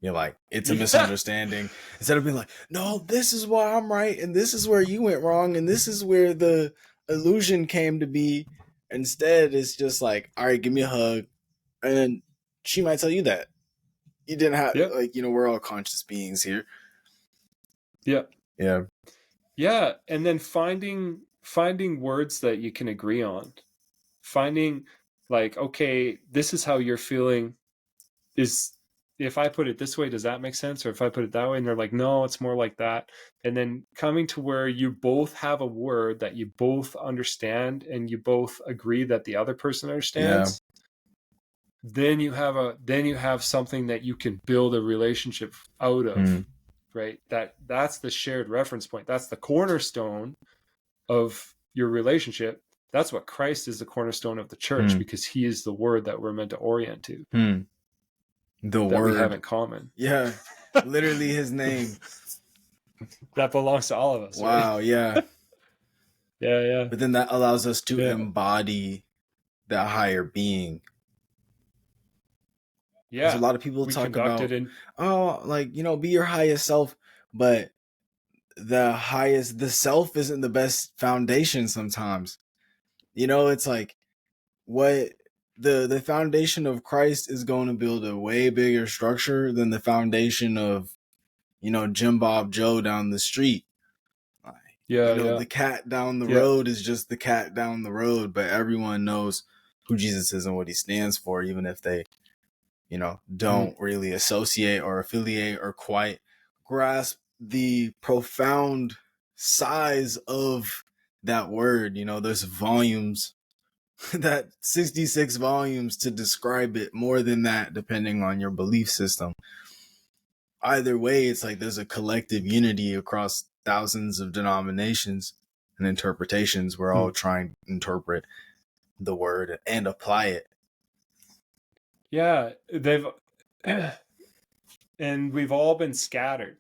You're like, it's a yeah, misunderstanding. Instead of being like, no, this is why I'm right, and this is where you went wrong, and this is where the illusion came to be. Instead, it's just like, all right, give me a hug. And then she might tell you that. You didn't have, yeah, like, we're all conscious beings here. yeah, Yeah. yeah. And then finding words that you can agree on. Finding like, okay, this is how you're feeling. Is if I put it this way, does that make sense? Or if I put it that way, and they're like, no, it's more like that. And then coming to where you both have a word that you both understand and you both agree that the other person understands. Then you have something that you can build a relationship out of, right? That's the shared reference point. That's the cornerstone of your relationship. That's what Christ is, the cornerstone of the church, because he is the word that we're meant to orient to. The that word we have in common. Yeah. Literally his name. That belongs to all of us. Wow, right? yeah. Yeah. But then that allows us to embody that higher being. Yeah. There's a lot of people talk about, be your highest self, but the self isn't the best foundation sometimes. It's like what the foundation of Christ is going to build a way bigger structure than the foundation of, Jim Bob Joe down the street. The cat down the road is just the cat down the road, but everyone knows who Jesus is and what he stands for, even if they, don't really associate or affiliate or quite grasp the profound size of that word. There's volumes, that 66 volumes to describe it, more than that, depending on your belief system. Either way, it's like there's a collective unity across thousands of denominations and interpretations. We're all trying to interpret the word and apply it. Yeah, and we've all been scattered,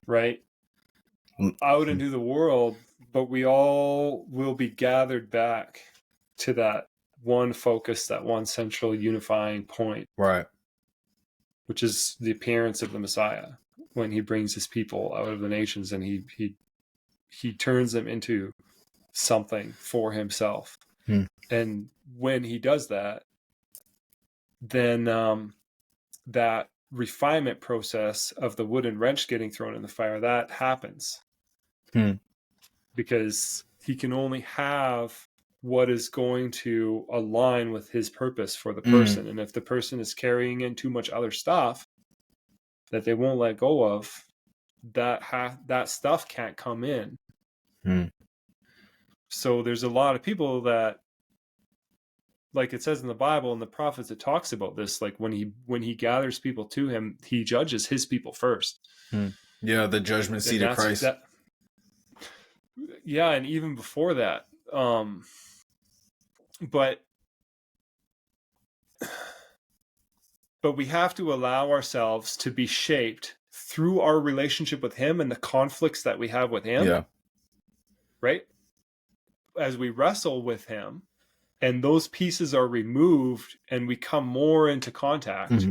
right? Out into the world, but we all will be gathered back to that one focus, that one central unifying point. Right. Which is the appearance of the Messiah, when he brings his people out of the nations and he turns them into something for himself. And when he does that, then that refinement process of the wooden wrench getting thrown in the fire, that happens. Because he can only have what is going to align with his purpose for the person. And if the person is carrying in too much other stuff that they won't let go of, that stuff can't come in. So there's a lot of people that, like it says in the Bible and the prophets, it talks about this, like when he gathers people to him, he judges his people first. Yeah, the judgment seat of Christ. And even before that, but we have to allow ourselves to be shaped through our relationship with him and the conflicts that we have with him. Yeah. Right? As we wrestle with him and those pieces are removed and we come more into contact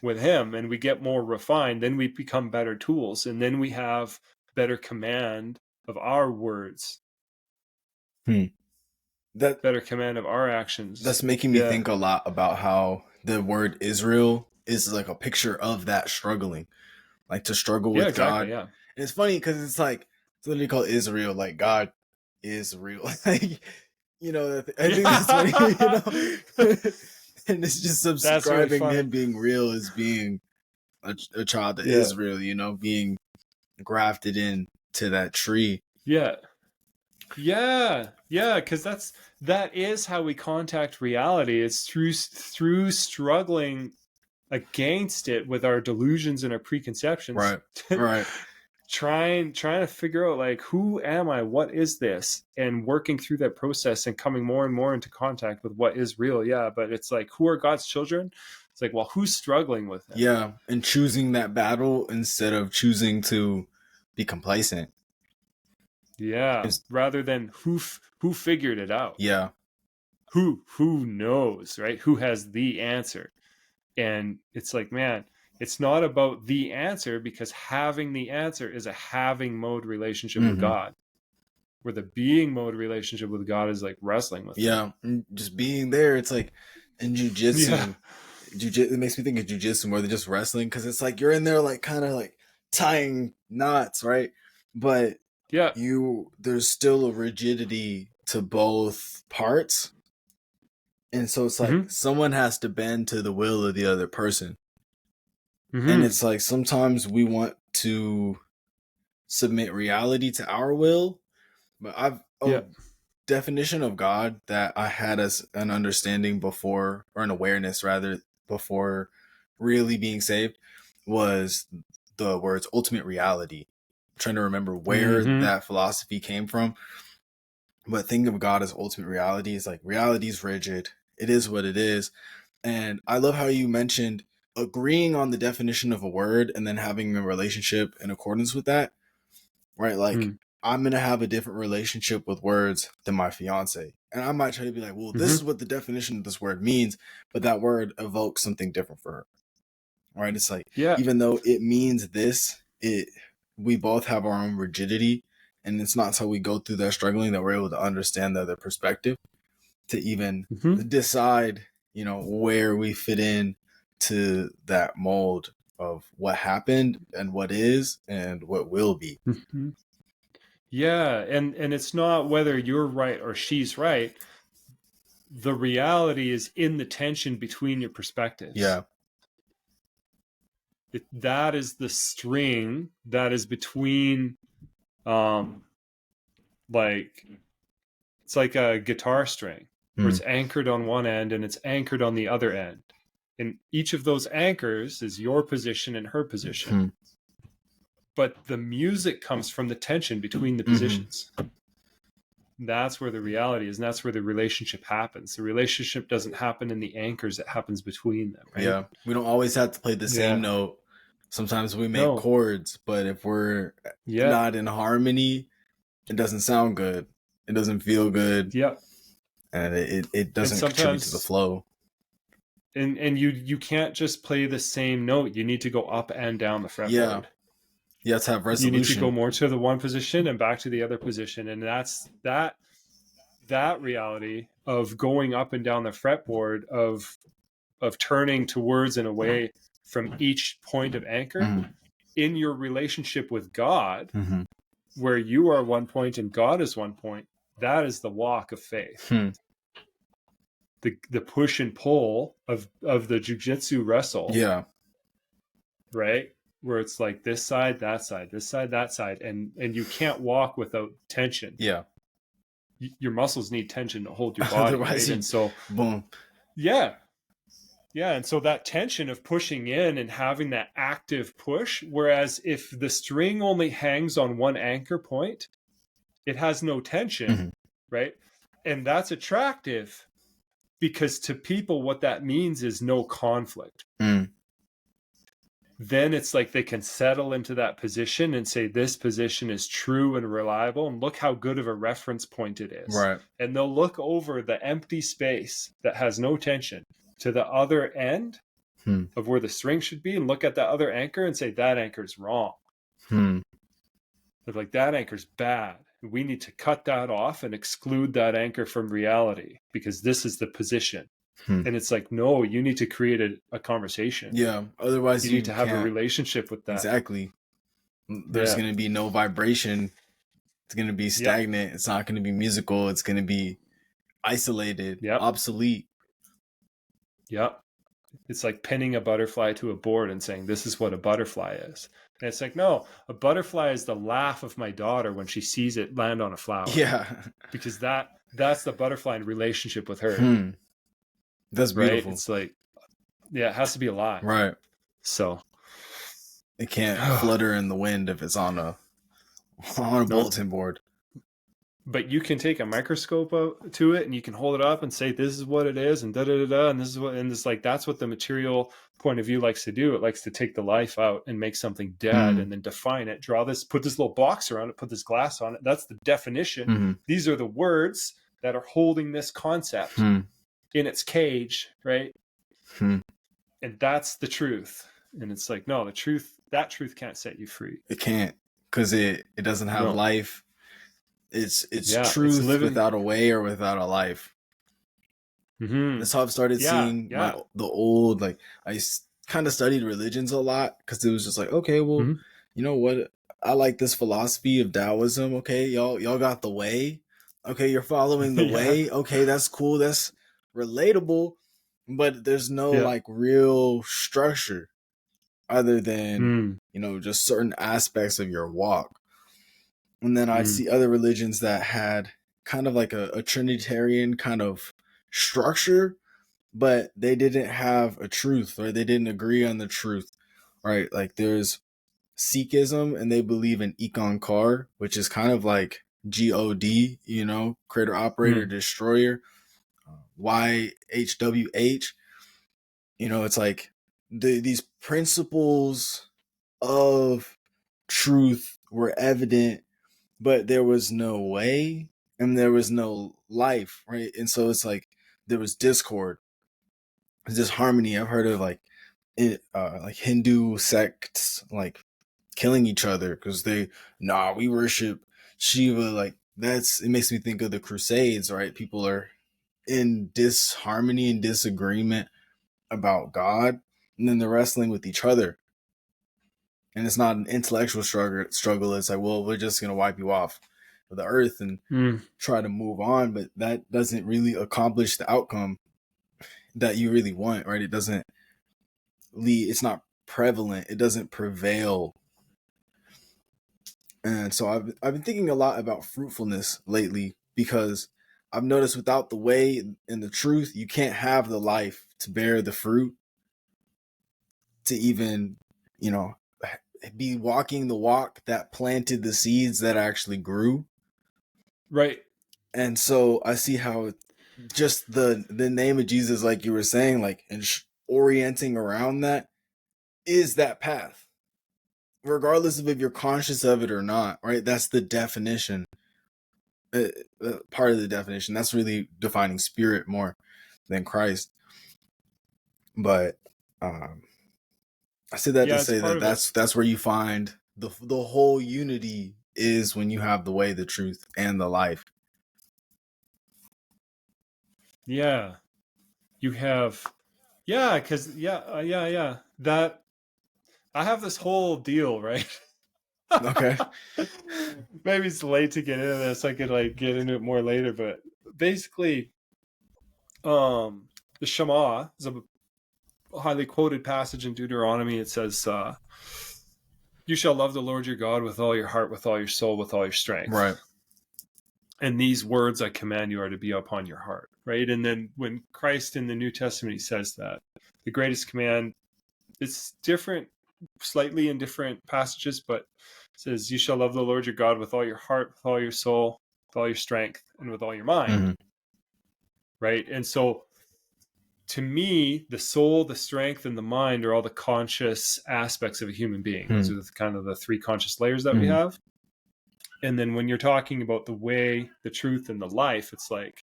with him and we get more refined, then we become better tools, and then we have better command of our words. Better command of our actions. That's making me think a lot about how the word Israel is like a picture of that struggling, like to struggle with God. Yeah. And it's funny because it's like, it's literally called Israel, like God is real. Like, I think that's funny, and it's just subscribing really him being real as being a child of Israel, being grafted into that tree. Because that is how we contact reality. It's through struggling against it with our delusions and our preconceptions. Right. trying to figure out like, who am I, what is this, and working through that process and coming more and more into contact with what is real. Yeah, but it's like, who are God's children? It's like, well, who's struggling with him? Yeah, and choosing that battle instead of choosing to be complacent. Yeah, It's, rather than who figured it out. yeah. Who knows, right? Who has the answer? And it's like, man, it's not about the answer, because having the answer is a having mode relationship with Mm-hmm. God, where the being mode relationship with God is like wrestling with Yeah, and just being there, it's like in him. jujitsu. It makes me think of jujitsu more than just wrestling, because it's like you're in there like kind of like tying knots, right? But Yeah. there's still a rigidity to both parts, and so it's like Mm-hmm. someone has to bend to the will of the other person, and Mm-hmm. it's like sometimes we want to submit reality to our will, but Yeah. definition of God that I had as an understanding before, or an awareness rather, before really being saved, was the words ultimate reality. I'm trying to remember where Mm-hmm. that philosophy came from, but thinking of God as ultimate reality is like, reality is rigid. It is what it is. And I love how you mentioned agreeing on the definition of a word and then having a relationship in accordance with that, right? Like, I'm going to have a different relationship with words than my fiance. And I might try to be like, well, this Mm-hmm. is what the definition of this word means, but that word evokes something different for her, right? It's like, Yeah. even though it means this, we both have our own rigidity. And it's not until we go through that struggling that we're able to understand the other perspective to even Mm-hmm. decide, where we fit in to that mold of what happened and what is and what will be. Mm-hmm. Yeah. And it's not whether you're right or she's right. The reality is in the tension between your perspectives. Yeah. That is the string that is between, um like, it's like a guitar string where Mm. it's anchored on one end and it's anchored on the other end, and each of those anchors is your position and her position, Mm-hmm. but the music comes from the tension between the Mm-hmm. positions. That's where the reality is, and that's where the relationship happens. The relationship doesn't happen in the anchors, it happens between them, right? Yeah. We don't always have to play the same Yeah. note. Sometimes we make No. chords, but if we're Yeah. not in harmony, it doesn't sound good. It doesn't feel good. Yeah. And it And doesn't contribute to the sometimes, flow. and you can't just play the same note. You need to go up and down the Yeah. fretboard. You have to have You need to go resolution. more to the one position and back to the other position, and that's that reality of going up and down the fretboard, of turning towards and away from each point of anchor Mm-hmm. in your relationship with God, Mm-hmm. where you are one point and God is one point. That is the walk of faith. Hmm. The push and pull of the jujitsu wrestle, Yeah. right? Where it's like this side, that side, this side, that side, and you can't walk without tension. Yeah. Your muscles need tension to hold your body, Otherwise, right? you And so, boom. yeah, and so that tension of pushing in and having that active push, whereas if the string only hangs on one anchor point, it has no tension, Mm-hmm. right? And that's attractive, because to people, what that means is no conflict. Mm. Then it's like they can settle into that position and say, this position is true and reliable, and look how good of a reference point it is. Right. And they'll look over the empty space that has no tension to the other end Hmm. of where the string should be, and look at that other anchor and say, that anchor's wrong. Hmm. They're like, that anchor's bad. We need to cut that off and exclude that anchor from reality, because this is the position. Hmm. And it's like, no, you need to create a conversation. Yeah. Otherwise, You you need to have a can't. relationship with that. Exactly. There's Yeah. going to be no vibration. It's going to be stagnant. It's not going to be musical. It's going to be isolated, obsolete. Yep. It's like pinning a butterfly to a board and saying, this is what a butterfly is. And it's like, no, a butterfly is the laugh of my daughter when she sees it land on a flower. Yeah. Because that's the butterfly in relationship with her. Hmm. That's beautiful. Right? It's like, yeah, it has to be alive. Right. So It can't flutter in the wind if it's on a No, bulletin board. but you can take a microscope to it and you can hold it up and say, this is what it is, and da da da da, and this is what, and it's like, that's what the material point of view likes to do. It likes to take the life out and make something dead and then define it, draw this, put this little box around it, put this glass on it. That's the definition. Mm-hmm. These are the words that are holding this concept in its cage, right? And that's the truth. And it's like, no, that truth can't set you free. It can't, because it doesn't have life. It's truth without a way or without a life. That's how I've started seeing the old, like, I kind of studied religions a lot, because it was just like, okay, well, you know what? I like this philosophy of Taoism. Okay, y'all got the way. Okay, you're following the way. Okay, that's cool. That's relatable, but there's no like real structure other than, you know, just certain aspects of your walk. And then I see other religions that had kind of like a Trinitarian kind of structure, but they didn't have a truth, or they didn't agree on the truth, right? Like there's Sikhism, and they believe in Ikankar, which is kind of like God, you know, creator, operator, destroyer, YHWH. You know, it's like these principles of truth were evident, but there was no way and there was no life, right? And so it's like there was discord, disharmony. I've heard of like Hindu sects like killing each other because we worship Shiva. Like it makes me think of the Crusades, right? People are in disharmony and disagreement about God, and then they're wrestling with each other. And it's not an intellectual struggle. It's like, well, we're just going to wipe you off of the earth and try to move on. But that doesn't really accomplish the outcome that you really want, right? It's not prevalent. It doesn't prevail. And so I've been thinking a lot about fruitfulness lately, because I've noticed without the way and the truth, you can't have the life to bear the fruit, to even, you know, be walking the walk that planted the seeds that actually grew. Right. And so I see how just the name of Jesus, like you were saying, like, and orienting around that is that path, regardless of if you're conscious of it or not, right? That's the definition, part of the definition. That's really defining spirit more than Christ. But I say that to say that that's where you find the whole unity is, when you have the way, the truth, and the life. Yeah. You have, because that I have this whole deal, right? Okay. Maybe it's late to get into this. I could like get into it more later, but basically, the Shema is a highly quoted passage in Deuteronomy. It says, you shall love the Lord your God with all your heart, with all your soul, with all your strength. Right. And these words I command you are to be upon your heart, right? And then when Christ in the New Testament, he says that the greatest command, it's different, slightly in different passages, but it says, you shall love the Lord your God with all your heart, with all your soul, with all your strength, and with all your mind. Right? And so to me, the soul, the strength, and the mind are all the conscious aspects of a human being. Those are kind of the three conscious layers that we have. And then when you're talking about the way, the truth, and the life, it's like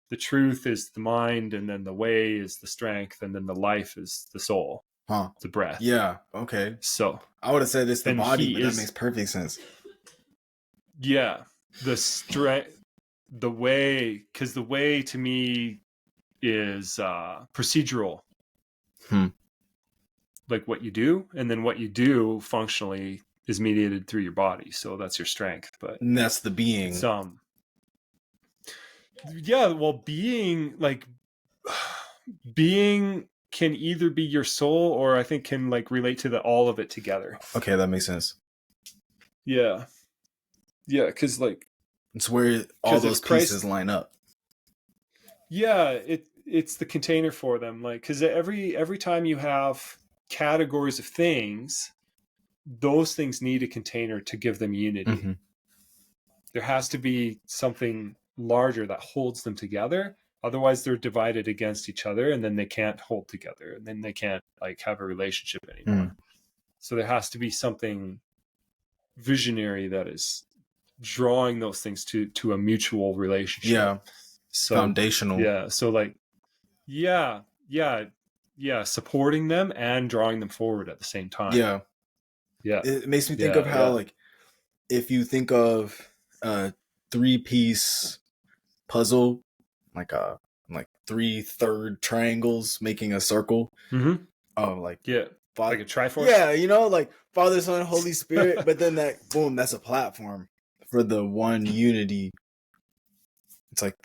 the truth is the mind, and then the way is the strength, and then the life is the soul, the breath. Yeah. Okay. So I would have said it's the body, but that makes perfect sense. Yeah. The strength, the way, because the way to me is procedural. Like what you do, and then what you do functionally is mediated through your body. So that's your strength. But and that's the being. Being can either be your soul, or I think can like relate to all of it together. Okay, that makes sense. Yeah, because like it's where all those pieces line up. Yeah, it's the container for them. Like, because every time you have categories of things, those things need a container to give them unity. Mm-hmm. There has to be something larger that holds them together. Otherwise, they're divided against each other, and then they can't hold together, and then they can't like have a relationship anymore. So there has to be something visionary that is drawing those things to a mutual relationship. Yeah. So Foundational. yeah. So like, yeah, supporting them and drawing them forward at the same time. Yeah. Yeah. It makes me think of how like if you think of a 3-piece puzzle, like 3/3 triangles making a circle. Mm-hmm. Oh, like like a Triforce. Yeah, like Father, Son, Holy Spirit. But then that's a platform for the one unity. It's like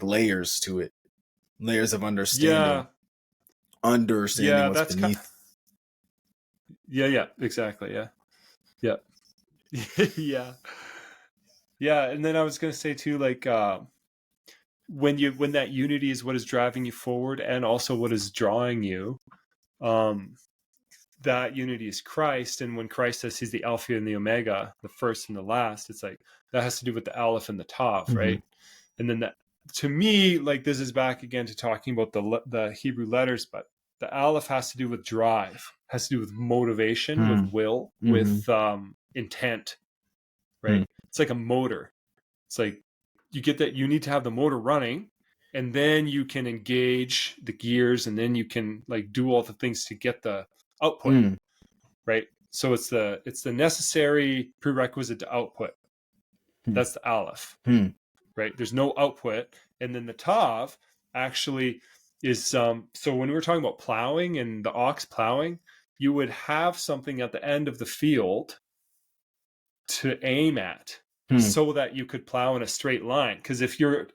layers to it, layers of understanding. Understanding what's beneath. Yeah, exactly. Yeah. Yeah. And then I was gonna say too, like when that unity is what is driving you forward, and also what is drawing you. That unity is Christ, and when Christ says he's the Alpha and the Omega, the first and the last, it's like that has to do with the Aleph and the Tav, Mm-hmm. right? And then that, to me, like this is back again to talking about the Hebrew letters, but the Aleph has to do with drive, has to do with motivation, with will, with intent, right? It's like a motor. It's like you get that you need to have the motor running, and then you can engage the gears, and then you can like do all the things to get the output, right? So it's the necessary prerequisite to output. That's the Aleph, right? There's no output. And then the Tav actually is so when we were talking about plowing and the ox plowing, you would have something at the end of the field to aim at so that you could plow in a straight line. Because if you're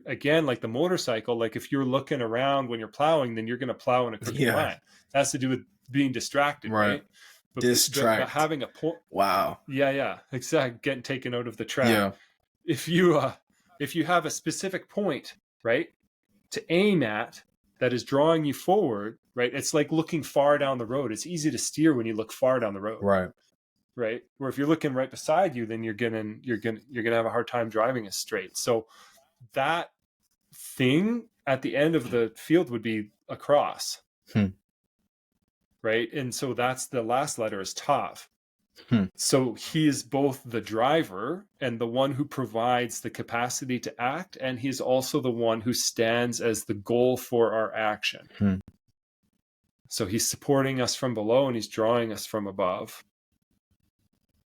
again like the motorcycle, like if you're looking around when you're plowing, then you're going to plow in a crooked line. That has to do with being distracted, right? But having a point. Wow. Yeah, exactly. Getting taken out of the track. Yeah. If you have a specific point, right, to aim at that is drawing you forward, right? It's like looking far down the road. It's easy to steer when you look far down the road. Right. Where if you're looking right beside you, then you're gonna have a hard time driving it straight. So that thing at the end of the field would be a cross. Right. And so that's the last letter is Tav. So he is both the driver and the one who provides the capacity to act, and he's also the one who stands as the goal for our action. So he's supporting us from below and he's drawing us from above.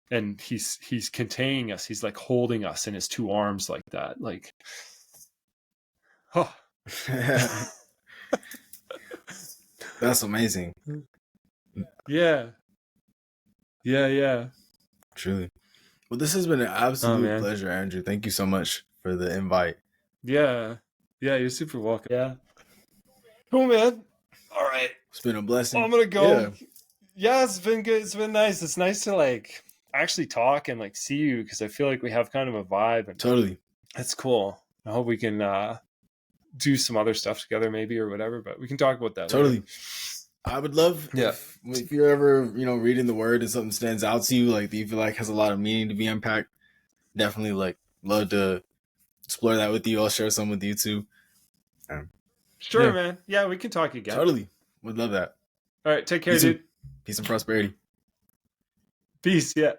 And he's containing us. He's like holding us in his two arms like that. Like, That's amazing. Yeah. Truly. Well, this has been an absolute pleasure, Andrew. Thank you so much for the invite. Yeah, you're super welcome. Yeah. Cool, man. All right. It's been a blessing. I'm gonna go. Yeah, it's been good. It's been nice. It's nice to like actually talk and like see you, because I feel like we have kind of a vibe. And totally. That's cool. I hope we can do some other stuff together maybe or whatever, but we can talk about that totally later. I would love if you're ever reading the word and something stands out to you, like that you feel like has a lot of meaning to be unpacked, definitely like love to explore that with you. I'll share some with you too. Sure, man. Yeah, we can talk again. Totally. Would love that. All right, take care, dude. Peace and prosperity. Peace. Yeah.